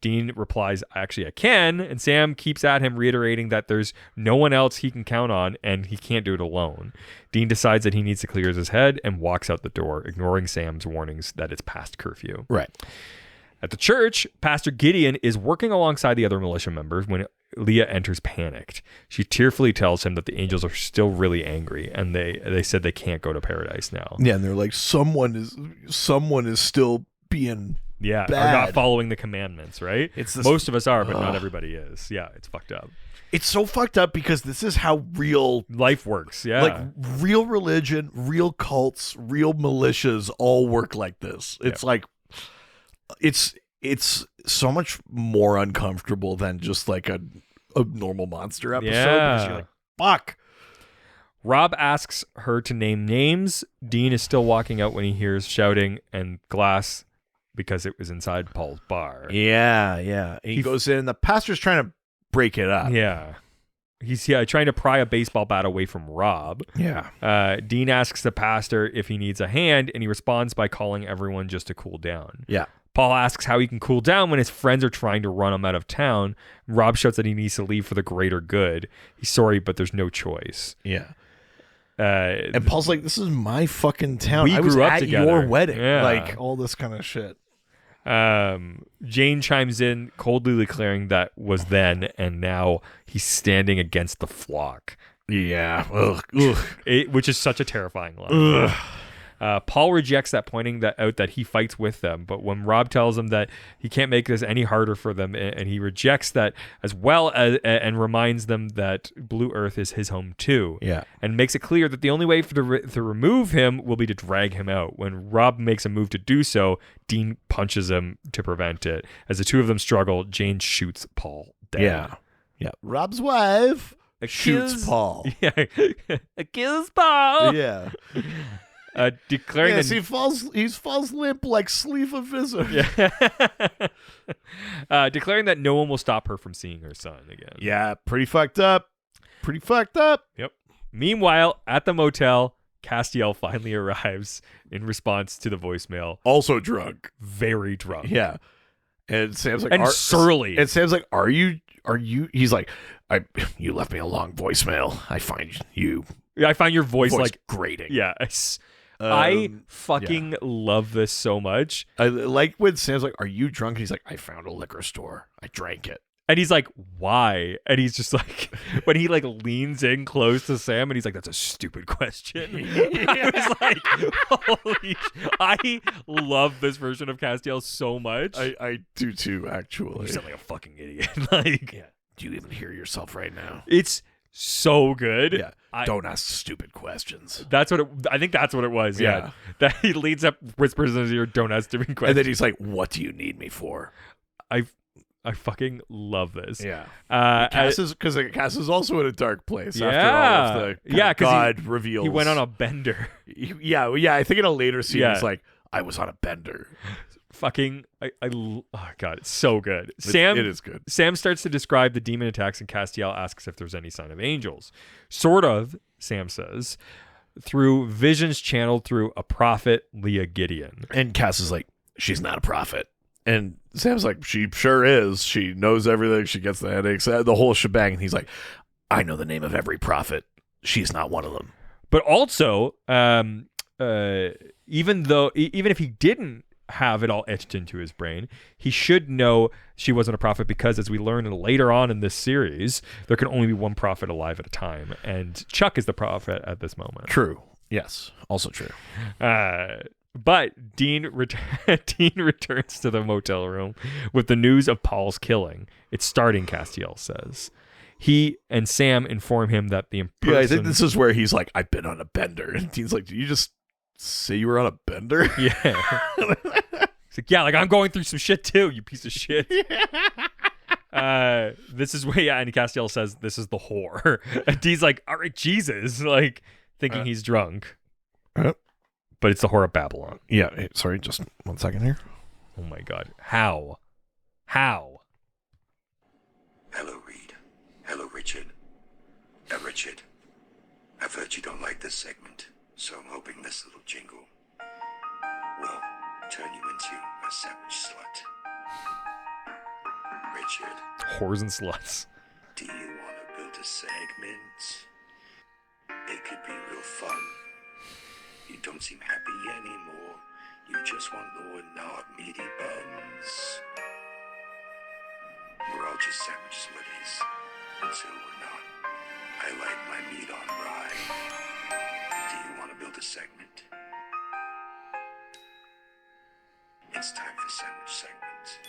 Dean replies, "Actually, I can," and Sam keeps at him, reiterating that there's no one else he can count on and he can't do it alone. Dean decides that he needs to clear his head and walks out the door, ignoring Sam's warnings that it's past curfew. Right. At the church, Pastor Gideon is working alongside the other militia members when Leah enters panicked. She tearfully tells him that the Angels are still really angry and they said they can't go to Paradise now. Yeah, and they're like, someone is still being Yeah, are bad. not following the commandments, right? It's this- Most of us are, but not everybody is. Yeah, it's fucked up. It's so fucked up because this is how real, Life works. Yeah, like real religion, real cults, real militias all work like this. It's like, it's so much more uncomfortable than just like a normal monster episode. Because you're like, fuck. Rob asks her to name names. Dean is still walking out when he hears shouting and glass because it was inside Paul's bar. Yeah. He goes in. The pastor's trying to break it up. Yeah. He's trying to pry a baseball bat away from Rob. Yeah. Dean asks the pastor if he needs a hand, and he responds by calling everyone just to cool down. Yeah. Paul asks how he can cool down when his friends are trying to run him out of town. Rob shouts that he needs to leave for the greater good. He's sorry, but there's no choice. Yeah. And Paul's like, this is my fucking town. We I was grew up at together. your wedding. Yeah. Like all this kind of shit. Jane chimes in, coldly declaring that was then, and now he's standing against the flock. Yeah. Ugh. Which is such a terrifying line. Paul rejects that, pointing out that he fights with them. But when Rob tells him that he can't make this any harder for them, and he rejects that as well, and reminds them that Blue Earth is his home too. Yeah. And makes it clear that the only way to remove him will be to drag him out. When Rob makes a move to do so, Dean punches him to prevent it. As the two of them struggle, Jane shoots Paul dead. Yeah. Rob's wife shoots Kills- Paul. Yeah. Kills Paul. Yeah. Declaring Yes, that he falls limp like Sleeve of Visor. declaring that no one will stop her from seeing her son again. Yeah, pretty fucked up. Yep. Meanwhile, at the motel, Castiel finally arrives in response to the voicemail. Also drunk. Very drunk. Yeah. And Sam's like, And surly. And Sam's like, are you? He's like, you left me a long voicemail. I find I find your voice like grating. yeah. I fucking love this so much. I like when Sam's like, are you drunk? And he's like, I found a liquor store. I drank it. And he's like, why? And he's just like, when he like leans in close to Sam and he's like, that's a stupid question. I was like, holy I love this version of Castiel so much. I do too, actually. You sound like a fucking idiot. Like, Yeah. Do you even hear yourself right now? it's so good. Yeah. Don't ask stupid questions. That's what I think that's what it was. Yeah. That he leads up, whispers in his ear, don't ask stupid questions. And then he's like, what do you need me for? I fucking love this. Yeah. Cass Cass is also in a dark place Yeah. after all of the Yeah, 'cause God reveals. he went on a bender. Yeah. I think in a later scene, Yeah. he's like, I was on a bender. Fucking, oh god, it's so good. Sam, it is good. Sam starts to describe the demon attacks, and Castiel asks if there's any sign of angels. Sort of, Sam says, through visions channeled through a prophet, Leah Gideon. And Cass is like, she's not a prophet. And Sam's like, she sure is. She knows everything. She gets the headaches, the whole shebang. And he's like, I know the name of every prophet. She's not one of them. But also, even if he didn't have it all etched into his brain, he should know she wasn't a prophet, because as we learn later on in this series, there can only be one prophet alive at a time, and Chuck is the prophet at this moment. True. Yes. Also true. But Dean returns to the motel room with the news of Paul's killing. It's starting, Castiel says. He and Sam inform him that the person... Yeah, I think this is where he's like, I've been on a bender. And Dean's like, did you just say you were on a bender? Yeah. He's like, yeah, like I'm going through some shit too, you piece of shit. This is where, and Castiel says, this is the whore. And Dean's like, all right, Jesus, like thinking he's drunk. But it's the whore of Babylon. Yeah. Hey, sorry, just 1 second here. Oh my God. How? Hello, Reed. Hello, Richard. Richard, I've heard you don't like this segment, so I'm hoping this little jingle will turn you into a savage slut. Richard, Whores and sluts. do you want to build a segment? It could be real fun. You don't seem happy anymore. You just want lower, not meaty buns. We're all just savage slutties until we're not. I like my meat on rye. Do you want to build a segment? It's time for sandwich segment.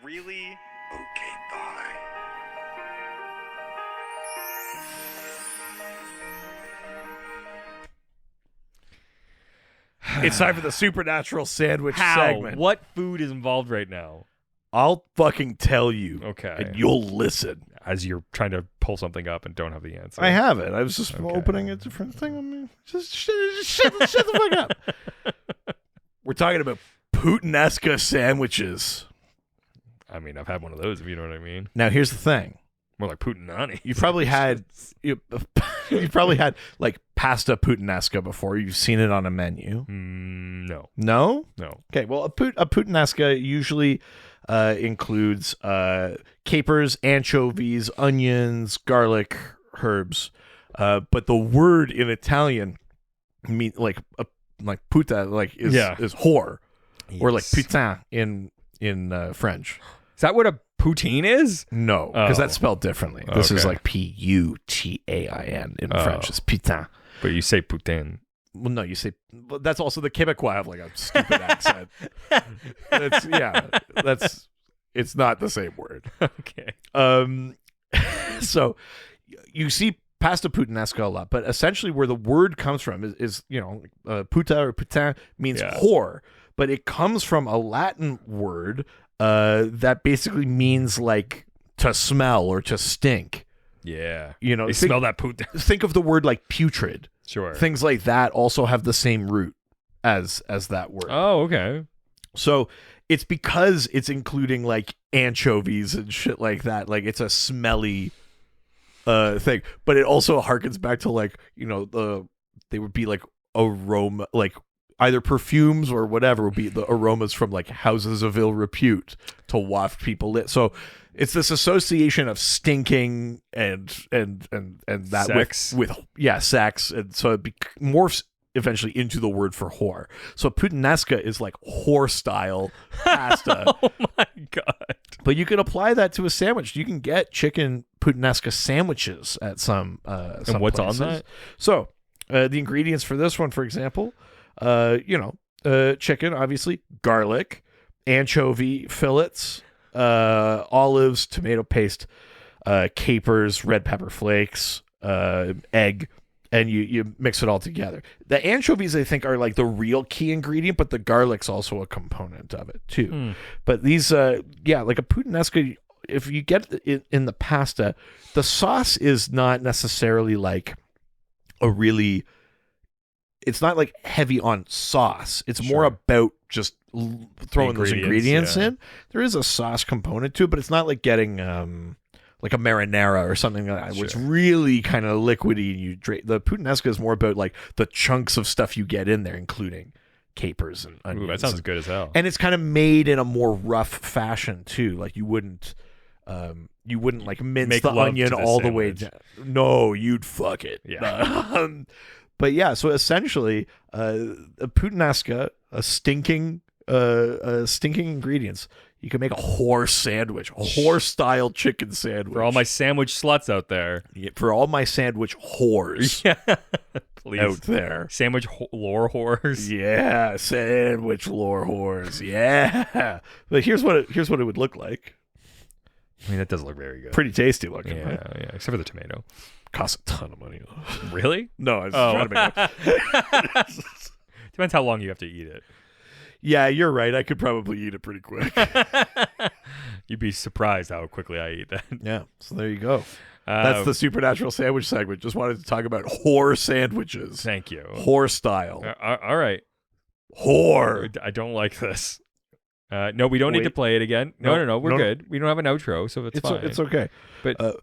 Really? Okay, bye. It's time for the supernatural sandwich How? segment. What food is involved right now? I'll fucking tell you. Okay. And you'll listen. As you're trying to pull something up and don't have the answer. I have it. I was just Okay. opening a different thing. I mean, just shut the fuck up. We're talking about Puttanesca sandwiches. I mean, I've had one of those, if you know what I mean. Now, here's the thing. More like Puttanani. You probably had you probably had like pasta puttanesca before. You've seen it on a menu. No. No? No. Okay, well, a puttanesca usually includes capers, anchovies, onions, garlic, herbs. But the word in Italian mean like puta is whore, or like Yes. putain in French. Is that what a poutine is? No, because Oh. that's spelled differently. This is Okay. like Putain in Oh. French. It's putain. But you say poutine. Well, no, you say but that's also the Quebecois have like a stupid accent. It's not the same word. Okay. So you see pasta puttanesca a lot, but essentially where the word comes from is puta or putain means Yeah. whore, but it comes from a Latin word that basically means like to smell or to stink. Yeah. You know, They think, smell that poutine. think of the word like putrid. Sure. Things like that also have the same root as that word. Oh, okay. So it's because it's including like anchovies and shit like that. Like it's a smelly thing, but it also harkens back to like, they would be like aroma, like either perfumes or whatever would be the aromas from like houses of ill repute to waft people in. So it's this association of stinking and that Sex. with sex, and so it morphs eventually into the word for whore. So puttanesca is like whore style pasta. Oh my god. But you can apply that to a sandwich. You can get chicken puttanesca sandwiches at some And what's places. on that? So the ingredients for this one, for example, chicken, obviously, garlic, anchovy fillets, olives, tomato paste, capers, red pepper flakes, egg, and you mix it all together. The anchovies, I think, are like the real key ingredient, but the garlic's also a component of it too. But these, like a puttanesca, if you get it in the pasta, the sauce is not necessarily like it's not like heavy on sauce. It's more about just throwing those ingredients yeah. in. There is a sauce component to it, but it's not like getting like a marinara or something like that, where it's really kind of liquidy. And you drink. The puttanesca is more about like the chunks of stuff you get in there, including capers and onions. Ooh, that sounds good as hell. And it's kind of made in a more rough fashion too. Like you wouldn't like mince Make the love onion to the all the way sandwich. down. No, you'd fuck it. Yeah. But yeah, so essentially, a puttanesca, a stinking ingredients. You can make a whore sandwich, a whore style chicken sandwich. For all my sandwich sluts out there. for all my sandwich whores Yeah. Please. out there. Sandwich lore whores. Yeah, sandwich lore whores. Yeah. But here's what it would look like. I mean, that does look very good. Pretty tasty looking. Yeah, Right? yeah. Except for the tomato. Costs a ton of money. Really? No, I was Oh. trying to make it. Depends how long you have to eat it. Yeah, you're right. I could probably eat it pretty quick. You'd be surprised how quickly I eat that. Yeah. So there you go. That's the supernatural sandwich segment. Just wanted to talk about whore sandwiches. Thank you. Whore style. All right. Whore. I don't like this. No, we don't need Wait. to play it again. No. We're No. good. We don't have an outro, so it's fine. It's okay. But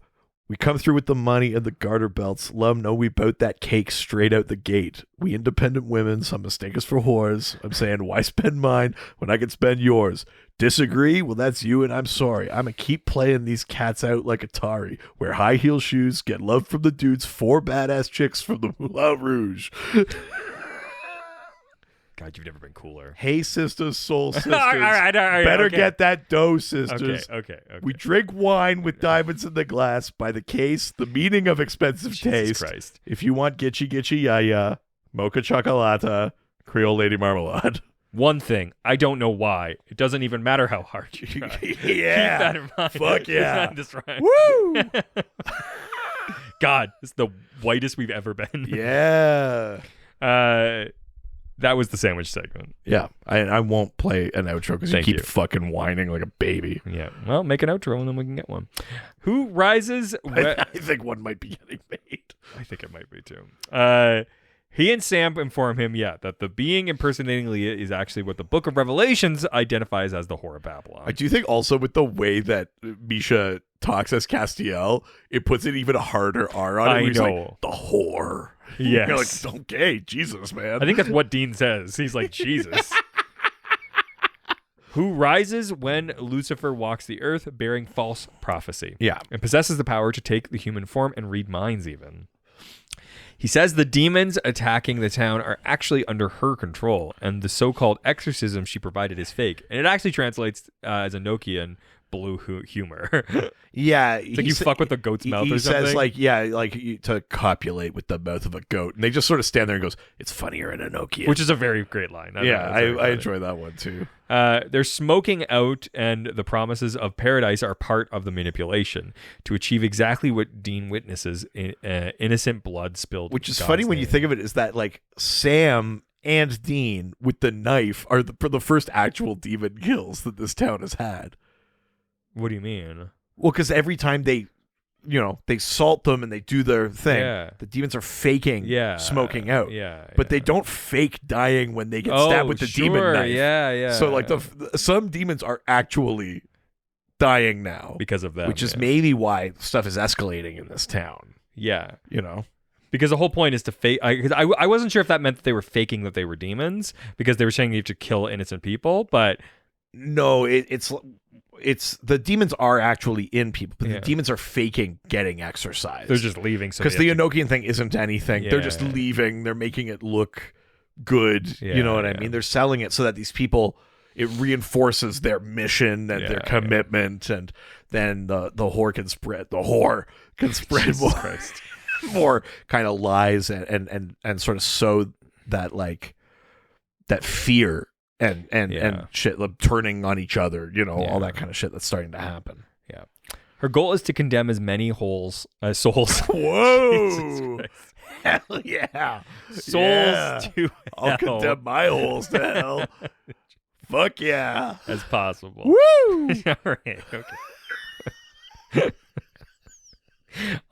We come through with the money and the garter belts. Lum, know we bout that cake straight out the gate. We independent women, some mistake us for whores. I'm saying, why spend mine when I can spend yours? Disagree? Well, that's you, and I'm sorry. I'ma keep playing these cats out like Atari. Wear high heel shoes, get love from the dudes, 4 badass chicks from the Moulin Rouge. God, you've never been cooler. Hey, sisters, soul sisters. all right. Better okay. get that dough, sisters. Okay. We drink wine with diamonds in the glass by the case, the meaning of expensive Jesus taste. Christ. If you want gitchy gitchy ya mocha chocolata, Creole lady marmalade. One thing, I don't know why. It doesn't even matter how hard you try. Keep that in mind. Fuck yeah. That's right. Woo! God, it's the whitest we've ever been. Yeah. That was the sandwich segment. Yeah. I won't play an outro because you Thank keep you. fucking whining like a baby. Yeah. Well, make an outro and then we can get one. Who rises? I think one might be getting made. I think it might be too. He and Sam inform him, that the being impersonating Leah is actually what the Book of Revelations identifies as the Whore of Babylon. I do think also with the way that Misha talks as Castiel, it puts an even harder R on it. I where he's know. like, the whore. Yes. You're like, okay, Jesus, man. I think that's what Dean says. He's like, Jesus. Who rises when Lucifer walks the earth bearing false prophecy. Yeah. And possesses the power to take the human form and read minds even. He says the demons attacking the town are actually under her control, and the so-called exorcism she provided is fake. And it actually translates as Enochian blue humor. Yeah. It's like you fuck with the goat's mouth he or something. says to copulate with the mouth of a goat. And they just sort of stand there and goes, it's funnier in Enochian. Which is a very great line. I enjoy that one too. They're smoking out, and the promises of paradise are part of the manipulation to achieve exactly what Dean witnesses: innocent blood spilled. Which is God's funny when you name. think of it, is that like Sam and Dean with the knife are the first actual demon kills that this town has had. What do you mean? Well, because every time they salt them and they do their thing, Yeah. the demons are faking smoking out. But they don't fake dying when they get stabbed with the demon knife. Yeah. So like some demons are actually dying now because of that, which is maybe why stuff is escalating in this town. Yeah. Because the whole point is to fake. I wasn't sure if that meant that they were faking that they were demons because they were saying you have to kill innocent people, but no, it's the demons are actually in people, but the demons are faking getting exorcised. They're just leaving. Because the Enochian thing isn't anything. They're just leaving. They're making it look good. You know what I mean? They're selling it so that these people, it reinforces their mission and their commitment, and then the whore can spread. The whore can spread more kind of lies and sort of sow that like that fear. And shit, like, turning on each other, all that kind of shit that's starting to happen. Yeah. Her goal is to condemn as many souls. Whoa! Hell yeah! Souls to hell. I'll condemn my holes to hell. Fuck yeah! As possible. Woo! All right. Okay.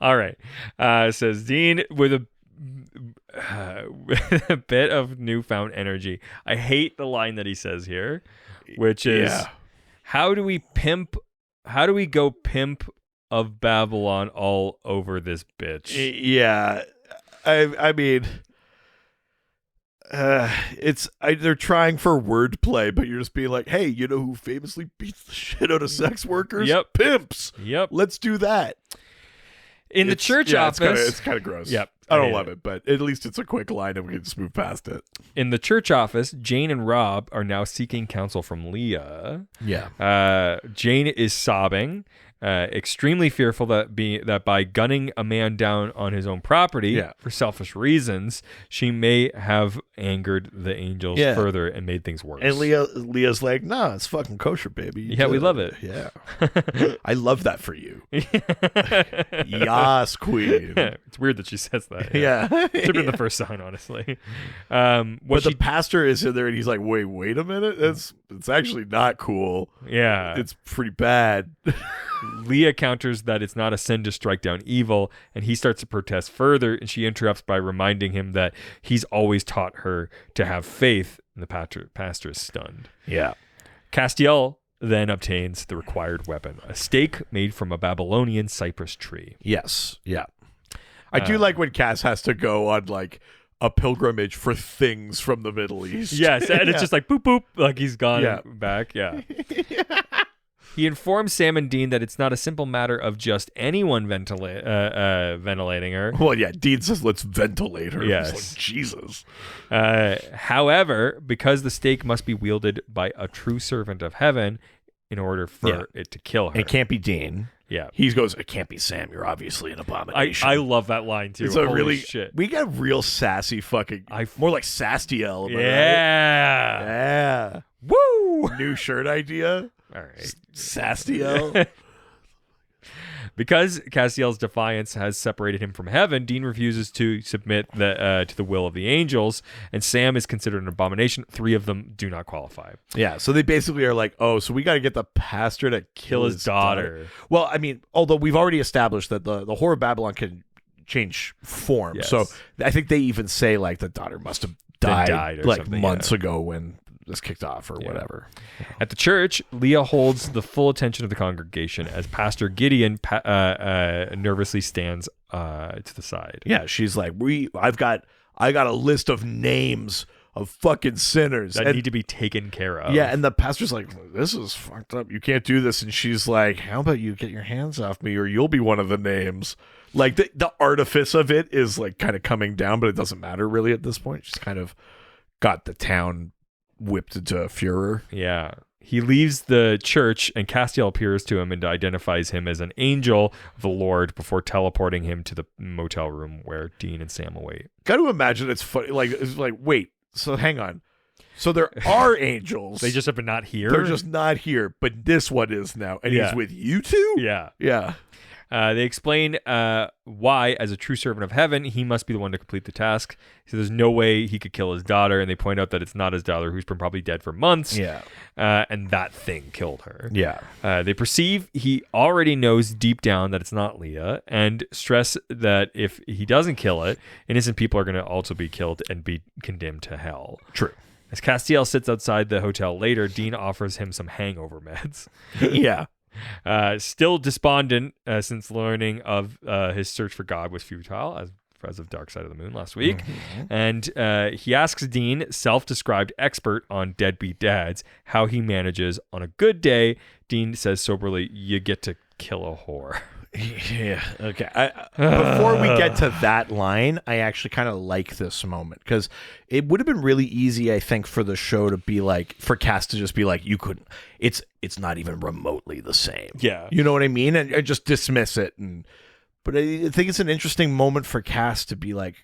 All right. Says Dean with a bit of newfound energy. I hate the line that he says here, which is, how do we go pimp of Babylon all over this bitch? Yeah. I mean, they're trying for wordplay, but you're just being like, hey, you know who famously beats the shit out of sex workers? Yep. Pimps. Yep. Let's do that. In the church office. It's kind of gross. Yep. I don't love it, but at least it's a quick line and we can just move past it. In the church office, Jane and Rob are now seeking counsel from Leah. Yeah. Jane is sobbing, extremely fearful that by gunning a man down on his own property for selfish reasons, she may have angered the angels further and made things worse. And Leah's like, nah, it's fucking kosher, baby. Yeah, we love it. Yeah. I love that for you. Yas, queen. It's weird that she says that. Yeah. Should have been the first sign, honestly. But the pastor is in there and he's like, wait a minute. It's actually not cool. Yeah. It's pretty bad. Leah counters that it's not a sin to strike down evil, and he starts to protest further, and she interrupts by reminding him that he's always taught her to have faith, and the pastor is stunned. Yeah. Castiel then obtains the required weapon, a stake made from a Babylonian cypress tree. Yes. Yeah. I do like when Cass has to go on like a pilgrimage for things from the Middle East. Yes, and it's just like boop boop, like he's gone back. Yeah. He informs Sam and Dean that it's not a simple matter of just anyone ventilating her. Well, yeah, Dean says, let's ventilate her. Yes. It's like, Jesus. However, because the stake must be wielded by a true servant of heaven in order for it to kill her. It can't be Dean. Yeah. He goes, "It can't be Sam. You're obviously an abomination." I love that line too. It's a Holy really shit. We got real sassy fucking. More like Sastiel. Am I right? Yeah. Yeah. Woo. New shirt idea. All right. Sastiel. Because Castiel's defiance has separated him from heaven, Dean refuses to submit to the will of the angels, and Sam is considered an abomination. 3 of them do not qualify. Yeah, so they basically are like, oh, so we got to get the pastor to kill his daughter. Well, I mean, although we've already established that the Whore of Babylon can change form, Yes. so I think they even say like the daughter must have died or like something, months ago when this kicked off or whatever. At the church, Leah holds the full attention of the congregation as Pastor Gideon nervously stands to the side. Yeah, she's like, I got a list of names of fucking sinners that need to be taken care of. Yeah, and the pastor's like, this is fucked up. You can't do this. And she's like, how about you get your hands off me or you'll be one of the names. Like the artifice of it is like kind of coming down, but it doesn't matter really at this point. She's kind of got the town whipped into a furor. Yeah. He leaves the church and Castiel appears to him and identifies him as an angel of the Lord before teleporting him to the motel room where Dean and Sam await. Got to imagine it's funny. It's like, wait, so hang on. So there are angels. They just have been not here? They're just not here, but this one is now. And Yeah. he's with you two? Yeah. Yeah. They explain why, as a true servant of heaven, he must be the one to complete the task. So there's no way he could kill his daughter, and they point out that it's not his daughter, who's been probably dead for months. Yeah. And that thing killed her. Yeah. They perceive he already knows deep down that it's not Leah, and stress that if he doesn't kill it, innocent people are going to also be killed and be condemned to hell. True. As Castiel sits outside the hotel later, Dean offers him some hangover meds. Yeah. Still despondent since learning of his search for God was futile as of Dark Side of the Moon last week. And he asks Dean, self-described expert on deadbeat dads, how he manages on a good day. Dean says soberly, you get to kill a whore. Yeah. Okay. Before we get to that line, I actually kind of like this moment because it would have been really easy, I think, for the show to be like, for Cass to just be like, you couldn't. It's not even remotely the same. Yeah. You know what I mean? And just dismiss it. But I think it's an interesting moment for Cass to be like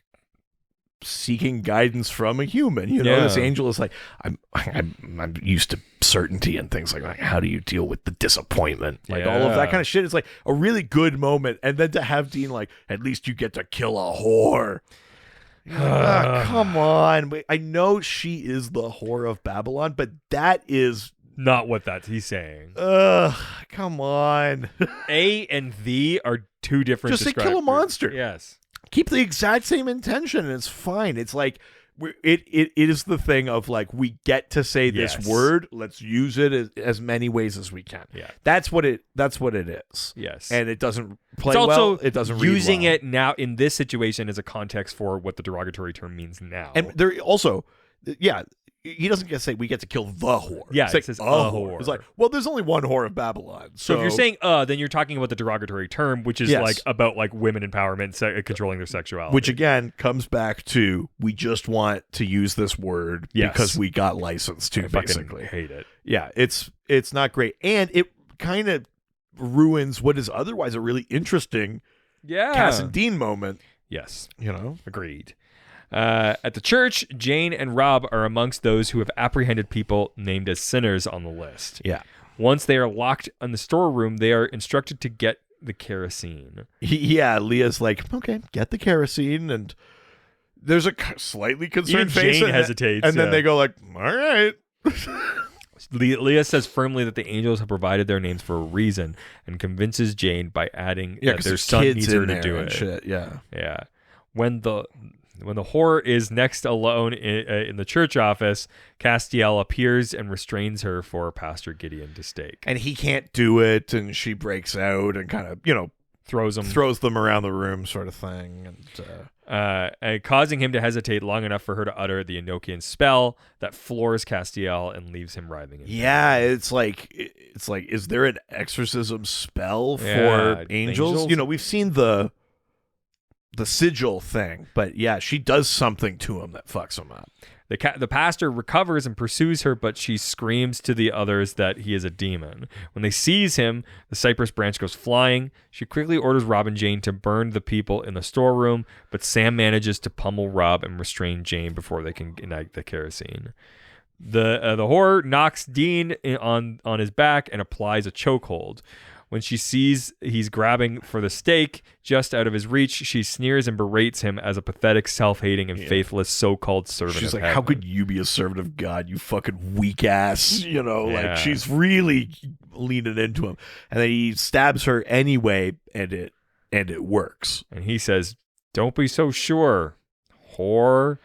seeking guidance from a human. You know, this angel is like, I'm used to certainty and things like that. How do you deal with the disappointment? Like all of that kind of shit. It's like a really good moment. And then to have Dean like, at least you get to kill a whore. Come on. I know she is the whore of Babylon, but that is not what he's saying. Come on. A and the are two different. Just say kill a monster. Yes. Keep the exact same intention and it's fine. It's like it is the thing of like, we get to say this word, let's use it as many ways as we can. Yeah. That's what it is. Yes. And it doesn't play it's also well. It doesn't read using well. it now in this situation as a context for what the derogatory term means now. And there also, he doesn't get to say we get to kill the whore. Yeah, it's like, it says a a whore. It's like, well, there's only one whore of Babylon. So if you're saying then you're talking about the derogatory term, which is like about like women empowerment, controlling their sexuality. Which again comes back to, we just want to use this word because we got licensed to, basically. I hate it. Yeah, it's not great. And it kind of ruins what is otherwise a really interesting Cass and Dean moment. Yes. You know? Agreed. At the church, Jane and Rob are amongst those who have apprehended people named as sinners on the list. Yeah. Once they are locked in the storeroom, they are instructed to get the kerosene. Yeah, Leah's like, okay, get the kerosene, and there's a slightly concerned Even face. Jane hesitates. And then they go like, all right. Leah says firmly that the angels have provided their names for a reason and convinces Jane by adding that their son needs her to do it. Shit. Yeah. Yeah. When the whore is next alone in the church office, Castiel appears and restrains her for Pastor Gideon to stake. And he can't do it, and she breaks out and kind of, throws them around the room sort of thing. And causing him to hesitate long enough for her to utter the Enochian spell that floors Castiel and leaves him writhing in pain. Yeah, it's like, is there an exorcism spell for angels? angels? We've seen the the sigil thing. But yeah, she does something to him that fucks him up. The pastor recovers and pursues her, but she screams to the others that he is a demon. When they seize him, the cypress branch goes flying. She quickly orders Rob and Jane to burn the people in the storeroom, but Sam manages to pummel Rob and restrain Jane before they can ignite the kerosene. The whore knocks Dean on his back and applies a chokehold. When she sees he's grabbing for the stake just out of his reach, she sneers and berates him as a pathetic, self-hating, and faithless so-called servant She's of like, heaven. how could you be a servant of God, you fucking weak ass? You know, Yeah. like she's really leaning into him. And then he stabs her anyway, and it works. And he says, "Don't be so sure, whore."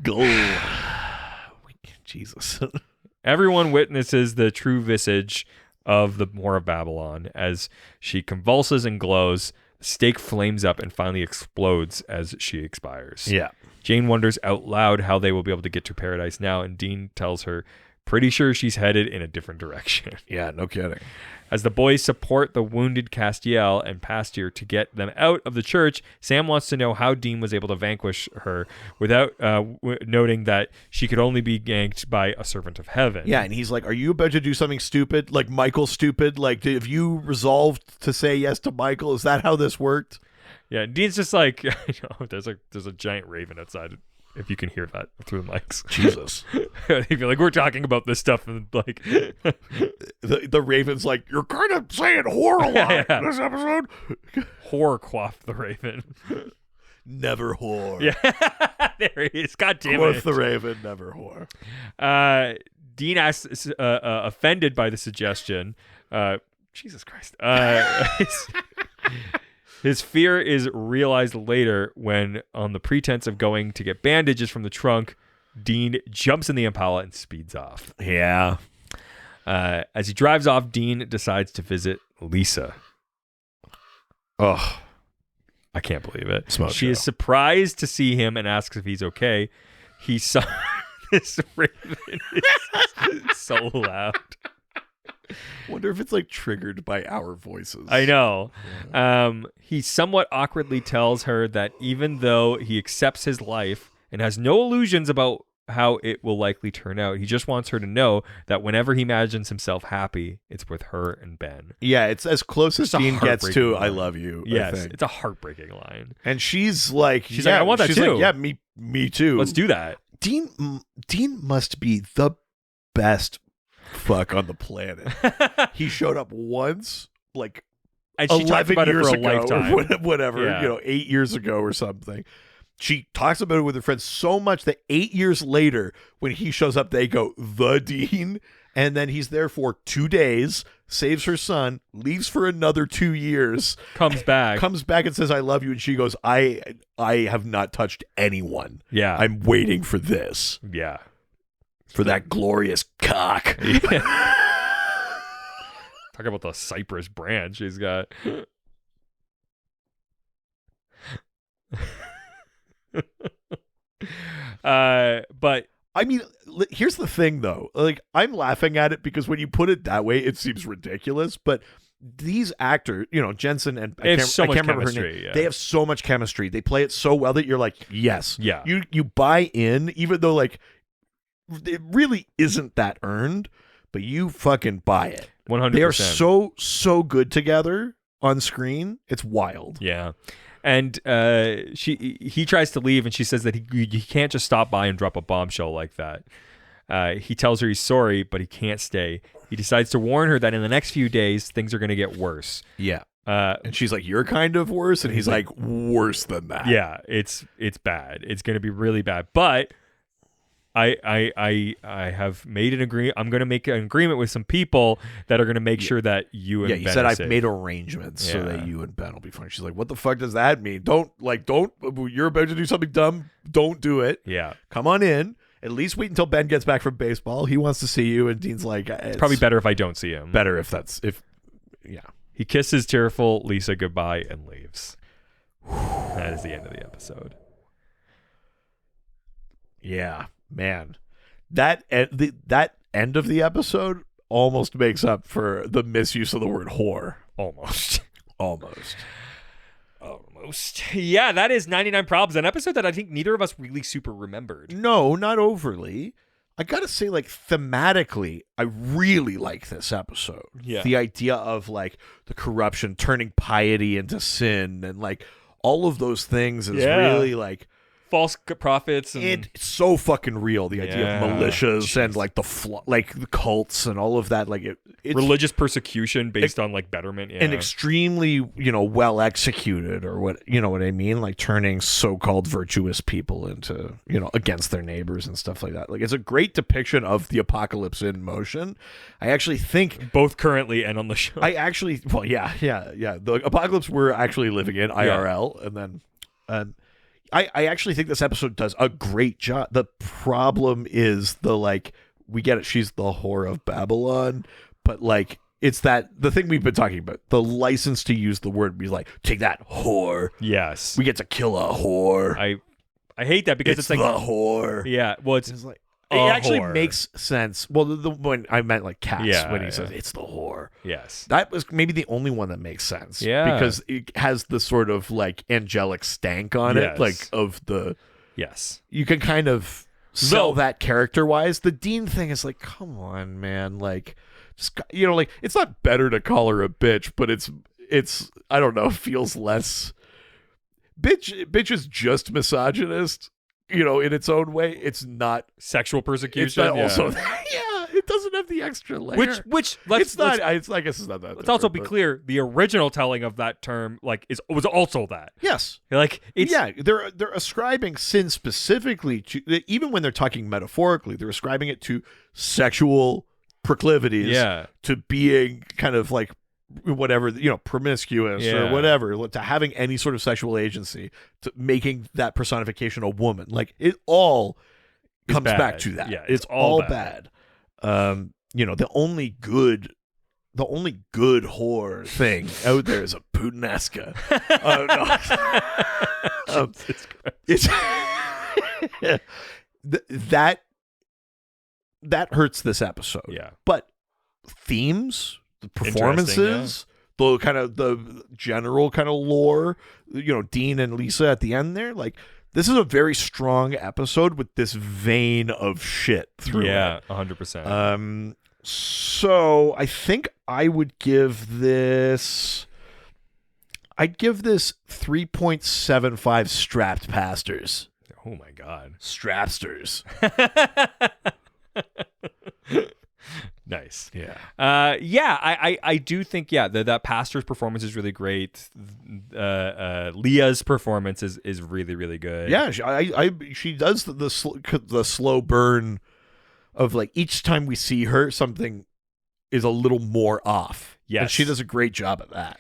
Go. Jesus. Everyone witnesses the true visage of the Whore of Babylon as she convulses and glows. The stake flames up and finally explodes as she expires. Yeah. Jane wonders out loud how they will be able to get to paradise now, and Dean tells her pretty sure she's headed in a different direction. Yeah, no kidding. As the boys support the wounded Castiel and Pasteur to get them out of the church, Sam wants to know how Dean was able to vanquish her without noting that she could only be ganked by a servant of heaven. Yeah, and he's like, are you about to do something stupid? Like Michael stupid? Like, have you resolved to say yes to Michael? Is that how this worked? Yeah, Dean's just like, there's a giant raven outside. If you can hear that through the mics. Jesus. He'd be like, we're talking about this stuff, and like The Raven's like, you're kind of saying whore a lot in this episode. whore quaff the raven. Never whore. Yeah, there he is. God damn Quoth it. the Raven, never whore. Dean asks, offended by the suggestion. Jesus Christ. His fear is realized later when, on the pretense of going to get bandages from the trunk, Dean jumps in the Impala and speeds off. Yeah. As he drives off, Dean decides to visit Lisa. Oh, I can't believe it. Smoke She show. is surprised to see him and asks if he's okay. He saw this raven is so loud. wonder if it's like triggered by our voices. I know. He somewhat awkwardly tells her that even though he accepts his life and has no illusions about how it will likely turn out, he just wants her to know that whenever he imagines himself happy, it's with her and Ben. Yeah, it's as close as It's a Dean gets heartbreaking to line. "I love you." I Yes, think. it's a heartbreaking line. And she's like, She's like, "I want that she's too." Like, yeah, me too. Let's do that. Dean must be the best fuck on the planet. He showed up once, like And she talked 11 about it years for a ago, lifetime. or whatever, Yeah. 8 years ago or something. She talks about it with her friends so much that 8 years later, when he shows up, they go, "The Dean," and then he's there for 2 days, saves her son, leaves for another 2 years, Comes back. comes back and says, "I love you," and she goes, I have not touched anyone. Yeah. I'm waiting for this, Yeah. for that glorious cock." Talk about the cypress branch he's got. But I mean, here's the thing, though. Like, I'm laughing at it because when you put it that way, it seems ridiculous. But these actors, Jensen and They have so much remember her chemistry, name. yeah. They have so much chemistry. They play it so well that you're like, yes, Yeah. You buy in, even though like it really isn't that earned, but you fucking buy it. 100%. They are so good together on screen. It's wild. Yeah. And he tries to leave, and she says that he can't just stop by and drop a bombshell like that. He tells her he's sorry, but he can't stay. He decides to warn her that in the next few days, things are going to get worse. Yeah. And she's like, "You're kind of worse," and he's like, "Worse than that." Yeah, it's bad. It's going to be really bad. But I have made an agreement. I'm going to make an agreement with some people that are going to make sure that you and Yeah, he Ben said are I've safe." made arrangements so Yeah. that you and Ben will be fine. She's like, "What the fuck does that mean? Don't. You're about to do something dumb. Don't do it. Yeah. Come on in. At least wait until Ben gets back from baseball. He wants to see you." And Dean's like, "It's Probably better if I don't see him. better if yeah." He kisses tearful Lisa goodbye and leaves. That is the end of the episode. Yeah, man. That end of the episode almost makes up for the misuse of the word whore. Almost. Almost. Almost. Yeah, that is 99 Problems, an episode that I think neither of us really super remembered. No, not overly. I gotta say, like, thematically, I really like this episode. Yeah. The idea of, like, the corruption turning piety into sin and, like, all of those things is Yeah. really, like, False prophets. And it's so fucking real. The idea Yeah. of militias and, like, the cults and all of that. Like, it's religious persecution based on, like, betterment. Yeah. and extremely, well executed, or what I mean, like turning so-called virtuous people into, against their neighbors and stuff like that. Like, it's a great depiction of the apocalypse in motion. I actually think both currently and on the show. yeah. The apocalypse we're actually living in IRL, and then I actually think this episode does a great job. The problem is we get it, she's the whore of Babylon, but like it's the thing we've been talking about, the license to use the word, be like, take that whore. Yes. We get to kill a whore. I hate that because it's like the whore. Yeah, well, it's It's like a it actually whore. makes sense. Well, when I meant like Cass, Yeah, when he yeah. says it's the whore. yes. That was maybe the only one that makes sense. Yeah. Because it has the sort of like angelic stank on Yes. it, like of the. Yes. You can kind of sell Though- that character wise. The Dean thing is like, come on, man. Like, just like it's not better to call her a bitch, but it's I don't know, feels less. Bitch is just misogynist, in its own way. It's not. Sexual persecution. It's not yeah. also. Yeah, it doesn't have the extra layer. which It's not. I guess it's not that. let's also different, be but- clear, the original telling of that term was also that. Yes. Like it's They're ascribing sin specifically to, even when they're talking metaphorically, they're ascribing it to sexual proclivities, Yeah. to being kind of like whatever, promiscuous Yeah. or whatever, to having any sort of sexual agency, to making that personification a woman. Like it all It's comes back bad. to that. Yeah, it's it's all all bad. bad. The only good whore thing out there is a Pudineska. No. Jesus Christ. It's that hurts this episode. Yeah. But themes, the Interesting, performances, the kind of the general kind of lore, Dean and Lisa at the end there, like this is a very strong episode with this vein of shit through Yeah, it. 100%. So I think I would give this. I'd give this 3.75 strapped pastors. Oh my god. Strapsters. Nice. Yeah. I do think that pastor's performance is really great. Leah's performance is really, really good. Yeah, she does the slow burn of like each time we see her, something is a little more off. Yes. And she does a great job at that.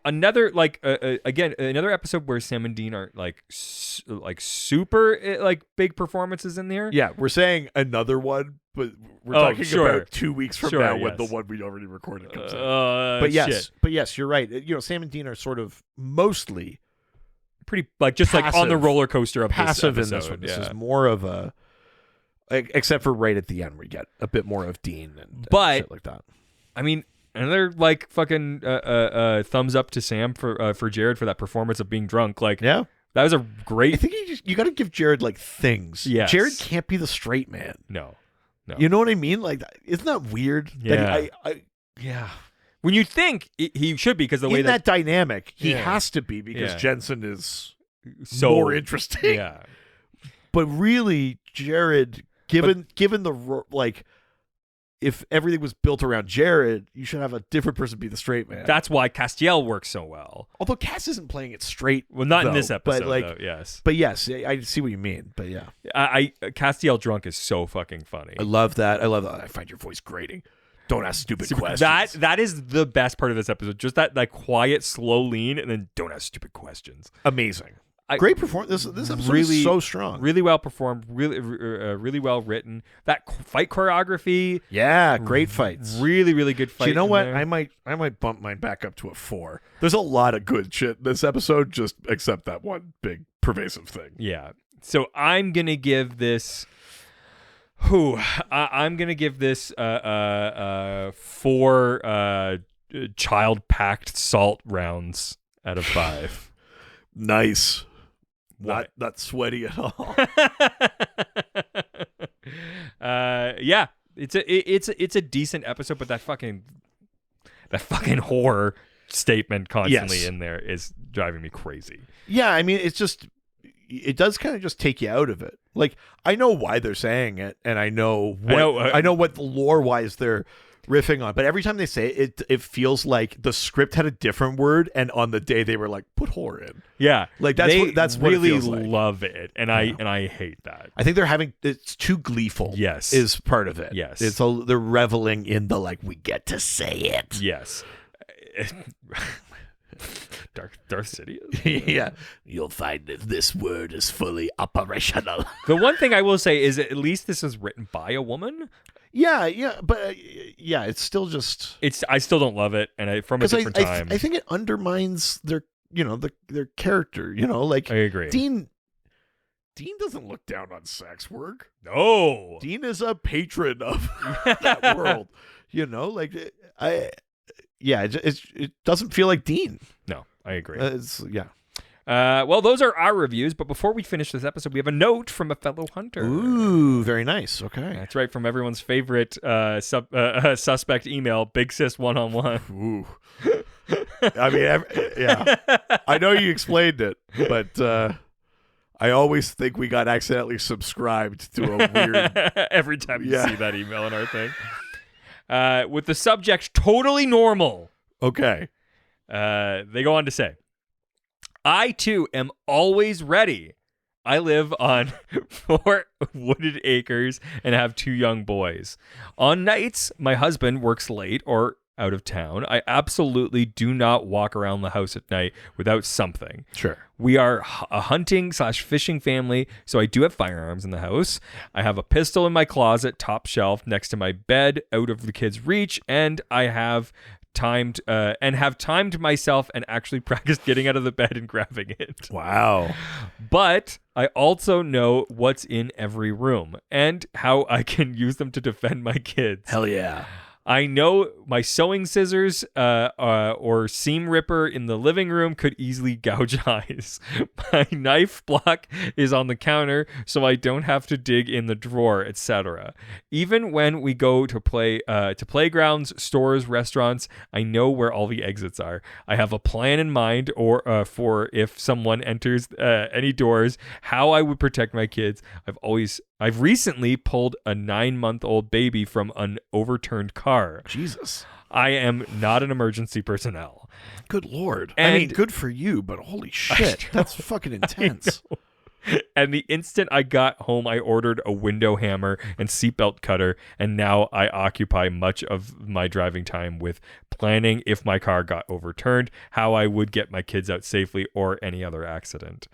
Another another episode where Sam and Dean are like super like big performances in there. Yeah, we're saying another one, but we're Oh, talking sure. about 2 weeks from Sure, now when yes. the one we already recorded comes out. But But yes, you're right. Sam and Dean are sort of mostly pretty like just like on the passive- roller coaster of passive this in episode. this one. This yeah. is more of a, except for right at the end, we get a bit more of Dean and But- shit like that. I mean, another like fucking thumbs up to Sam for Jared for that performance of being drunk. Like Yeah. that was a I great. think you got to give Jared like things. Yes. Jared can't be the straight man. No. You know what I mean? Like, isn't that weird? Yeah. Yeah. When you think he should be because the way In that dynamic, he Yeah. has to be because Yeah. Jensen is so more interesting. Yeah. But really, Jared, given like, if everything was built around Jared, you should have a different person be the straight man. That's why Castiel works so well. Although Cass isn't playing it straight. Well, not in though, this episode, but like, though, yes. but yes, I see what you mean. But yeah, I Castiel drunk is so fucking funny. I love that. I find your voice grating. Don't ask stupid questions. That is the best part of this episode. Just that like quiet, slow lean, and then don't ask stupid questions. Amazing. Great performance. This episode really is so strong. Really well performed. Really well written. That fight choreography. Yeah, great fights. Really, really good fight. Do you know in what? there. I might bump mine back up to a 4. There's a lot of good shit in this episode, just except that one big pervasive thing. Yeah. So I'm gonna give this. I'm gonna give this 4 child packed salt rounds out of 5. Nice. What? Not sweaty at all. Yeah, it's a decent episode, but that fucking horror statement constantly Yes. in there is driving me crazy. Yeah, I mean, it does kind of just take you out of it. Like, I know why they're saying it, and I know what the lore wise they're riffing on, but every time they say it feels like the script had a different word, and on the day they were like, put horror in. Yeah, Like, that's what it really feels like. love it, and I hate that. I think it's too gleeful. Yes. Is part of it. Yes. They're reveling in the, like, we get to say it. Yes. Darth Sidious. Yeah. You'll find that this word is fully operational. The one thing I will say is at least this is written by a woman. Yeah, but it's still just I still don't love it, and from a different time. I think it undermines their their character. Like, I agree. Dean doesn't look down on sex work. No. Dean is a patron of that world. Like it doesn't feel like Dean. No, I agree. Well, those are our reviews, but before we finish this episode, we have a note from a fellow hunter. Ooh, very nice. Okay. That's right, from everyone's favorite suspect email, Big Sis 1-on-1. Ooh. I mean, yeah. I know you explained it, but I always think we got accidentally subscribed to a weird. Every time you see that email in our thing. With the subject totally normal. Okay. They go on to say, I too am always ready. I live on 4 wooded acres and have 2 young boys. On nights, my husband works late or out of town. I absolutely do not walk around the house at night without something. Sure. We are a hunting/fishing family, so I do have firearms in the house. I have a pistol in my closet, top shelf, next to my bed, out of the kids' reach, and I have timed myself and actually practiced getting out of the bed and grabbing it. Wow. But I also know what's in every room and how I can use them to defend my kids. Hell yeah. I know my sewing scissors or seam ripper in the living room could easily gouge eyes. My knife block is on the counter, so I don't have to dig in the drawer, etc. Even when we go to playgrounds, stores, restaurants, I know where all the exits are. I have a plan in mind for if someone enters any doors, how I would protect my kids. I've recently pulled a 9-month-old baby from an overturned car. Jesus. I am not an emergency personnel. Good Lord. And I mean, good for you, but holy shit. That's fucking intense. And the instant I got home, I ordered a window hammer and seatbelt cutter, and now I occupy much of my driving time with planning if my car got overturned, how I would get my kids out safely, or any other accident.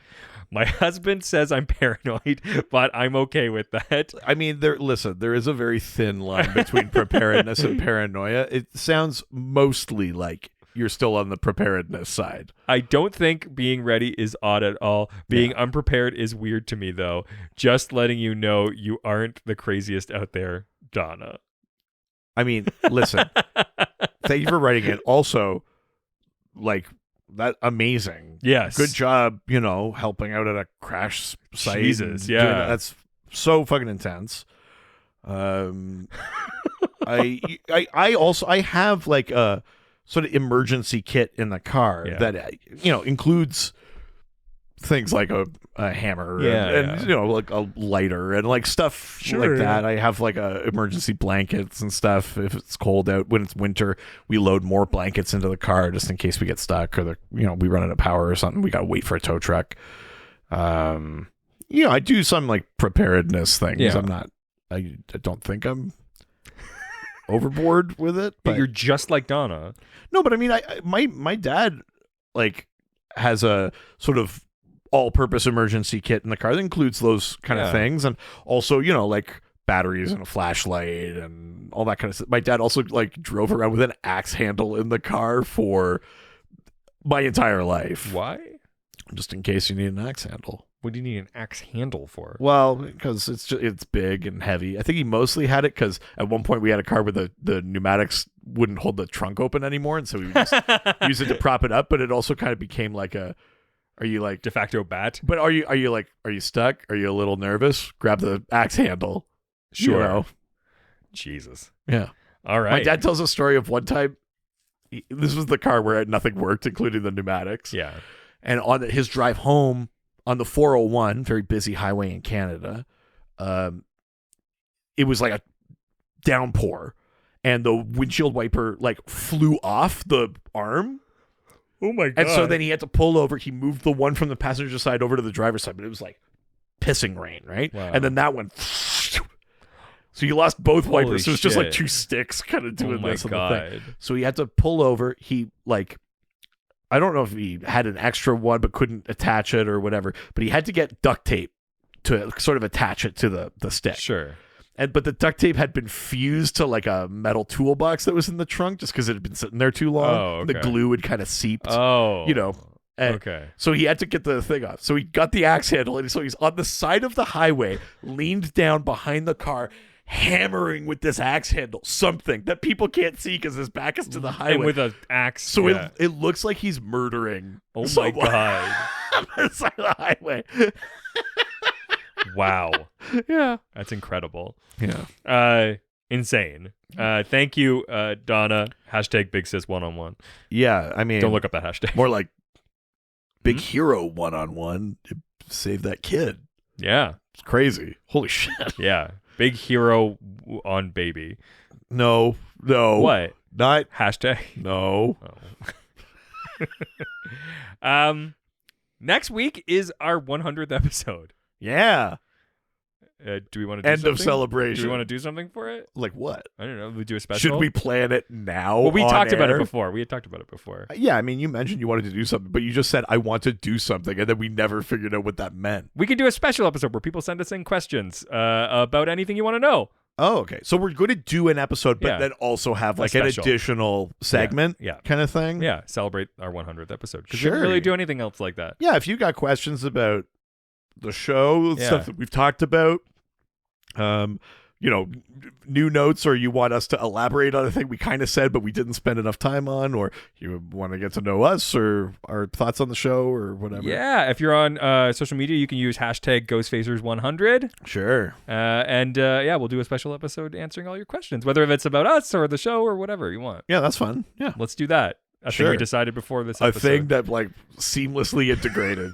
My husband says I'm paranoid, but I'm okay with that. I mean, there is a very thin line between preparedness and paranoia. It sounds mostly like you're still on the preparedness side. I don't think being ready is odd at all. Being unprepared is weird to me, though. Just letting you know you aren't the craziest out there, Donna. I mean, listen, thank you for writing it. Also, like, that amazing. Yes. Good job, helping out at a crash site. Jesus, and yeah. doing that. That's so fucking intense. I have like a sort of emergency kit in the car that includes things like a hammer and like a lighter and like stuff like that. I have like emergency blankets and stuff if it's cold out. When it's winter, we load more blankets into the car just in case we get stuck or we run out of power or something. We gotta wait for a tow truck. I do some like preparedness things. Yeah. I don't think I'm overboard with it, But you're just like Donna. No, but I mean, my dad like has a sort of all-purpose emergency kit in the car that includes those kind of things, and also like batteries and a flashlight and all that kind of stuff. My dad also like drove around with an axe handle in the car for my entire life. Why? Just in case you need an axe handle. What do you need an axe handle for? Well, because it's big and heavy. I think he mostly had it because at one point we had a car where the pneumatics wouldn't hold the trunk open anymore, and so we would just use it to prop it up. But it also kind of became like a Are you like, De facto bat. but are you stuck? Are you a little nervous? Grab the axe handle. Sure. You know? Jesus. Yeah. All right. My dad tells a story of one time. This was the car where nothing worked, including the pneumatics. Yeah. And on his drive home on the 401, very busy highway in Canada, it was like a downpour, and the windshield wiper like flew off the arm. Oh my god. And so then he had to pull over. He moved the one from the passenger side over to the driver's side, but it was like pissing rain, right? Wow. And then that one. So you lost both Holy wipers. So it's just like shit. two sticks kind of doing Oh my this on the thing. god. So he had to pull over. He like, I don't know if he had an extra one but couldn't attach it or whatever, but he had to get duct tape to sort of attach it to the stick. Sure. But the duct tape had been fused to like a metal toolbox that was in the trunk just because it had been sitting there too long. Oh, And the okay. glue had kind of seeped. Oh. You know. And Okay. So he had to get the thing off. So he got the axe handle, and so he's on the side of the highway, leaned down behind the car, hammering with this axe handle something that people can't see because his back is to the highway. And with an axe. So yeah. it looks like he's murdering. Oh my someone god. on the side of the highway. Wow. Yeah. That's incredible. Yeah. Insane. Thank you, Donna. Hashtag Big Sis 1-on-1. Yeah. I mean, Don't look up that hashtag. more like big hero 1-on-1 to save that kid. Yeah. It's crazy. Holy shit. Yeah. Big hero on baby. No. What? Not. Hashtag. No. Next week is our 100th episode. Yeah. Do we want to do End something? of celebration. Do we want to do something for it? Like what? I don't know. We do a special. Should we plan it now? Well, we on talked about it air? before. We had talked about it before. Yeah, I mean, you mentioned you wanted to do something, but you just said I want to do something, and then we never figured out what that meant. We could do a special episode where people send us in questions about anything you want to know. Oh, okay. So we're going to do an episode, but Yeah. then also have like an special. additional segment, Yeah. kind of thing. Yeah, celebrate our 100th episode. Because we Sure. didn't really do anything else like that. Yeah, if you got questions about the show, Yeah. stuff that we've talked about, new notes, or you want us to elaborate on a thing we kind of said but we didn't spend enough time on, or you want to get to know us or our thoughts on the show or whatever. Yeah, if you're on social media, you can use hashtag GhostFacers100. Sure. We'll do a special episode answering all your questions, whether it's about us or the show or whatever you want. Yeah, that's fun. Yeah. Let's do that. A thing Sure. we decided before this A episode. thing that like seamlessly integrated.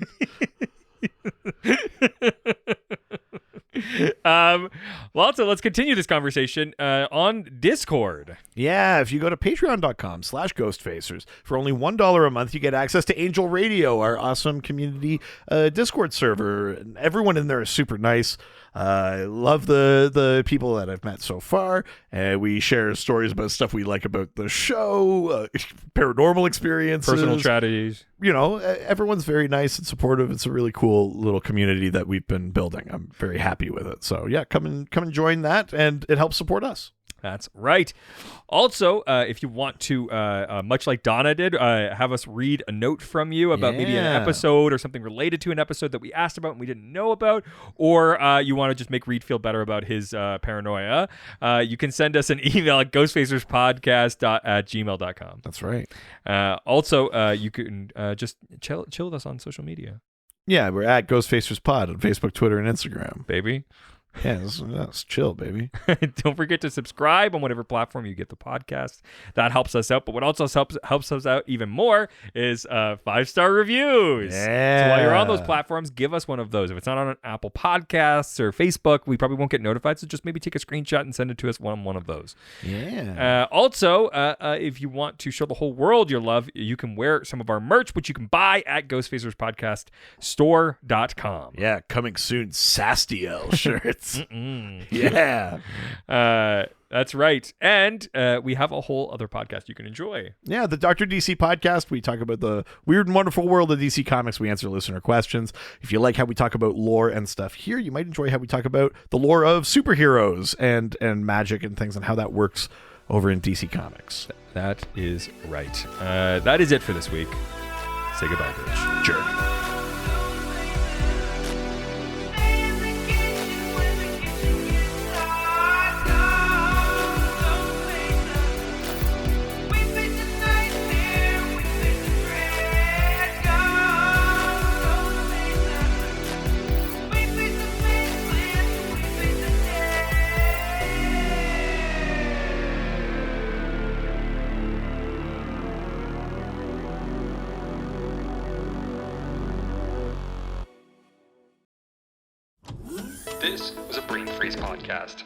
Also, let's continue this conversation on Discord. Yeah, if you go to patreon.com/ghostfacers, for only $1 a month, you get access to Angel Radio, our awesome community Discord server. And everyone in there is super nice. I love the people that I've met so far. We share stories about stuff we like about the show, paranormal experiences, Personal tragedies. Everyone's very nice and supportive. It's a really cool little community that we've been building. I'm very happy with it. So yeah, come and join that, and it helps support us. That's right. Also, if you want to, much like Donna did, have us read a note from you about maybe an Yeah. episode or something related to an episode that we asked about and we didn't know about, or you want to just make Reed feel better about his paranoia, you can send us an email at ghostfacerspodcast@gmail.com. That's right. Also, you can just chill with us on social media, Yeah, we're at Ghostfacers Pod on Facebook, Twitter, and Instagram. baby. Yeah, that's chill, baby. Don't forget to subscribe on whatever platform you get the podcast. That helps us out. But what also helps us out even more is 5-star reviews. Yeah. So while you're on those platforms, give us one of those. If it's not on Apple Podcasts or Facebook, we probably won't get notified. So just maybe take a screenshot and send it to us on one of those. Yeah. Also, if you want to show the whole world your love, you can wear some of our merch, which you can buy at GhostfacersPodcastStore.com. Yeah, coming soon, Sastiel shirts. Yeah. That's right. And we have a whole other podcast you can enjoy. Yeah, the Dr. DC podcast. We talk about the weird and wonderful world of DC Comics. We answer listener questions. If you like how we talk about lore and stuff here, you might enjoy how we talk about the lore of superheroes and magic and things and how that works over in DC Comics. That is right. That is it for this week. Say goodbye, bitch. Jerk. This was a Brain Freeze podcast.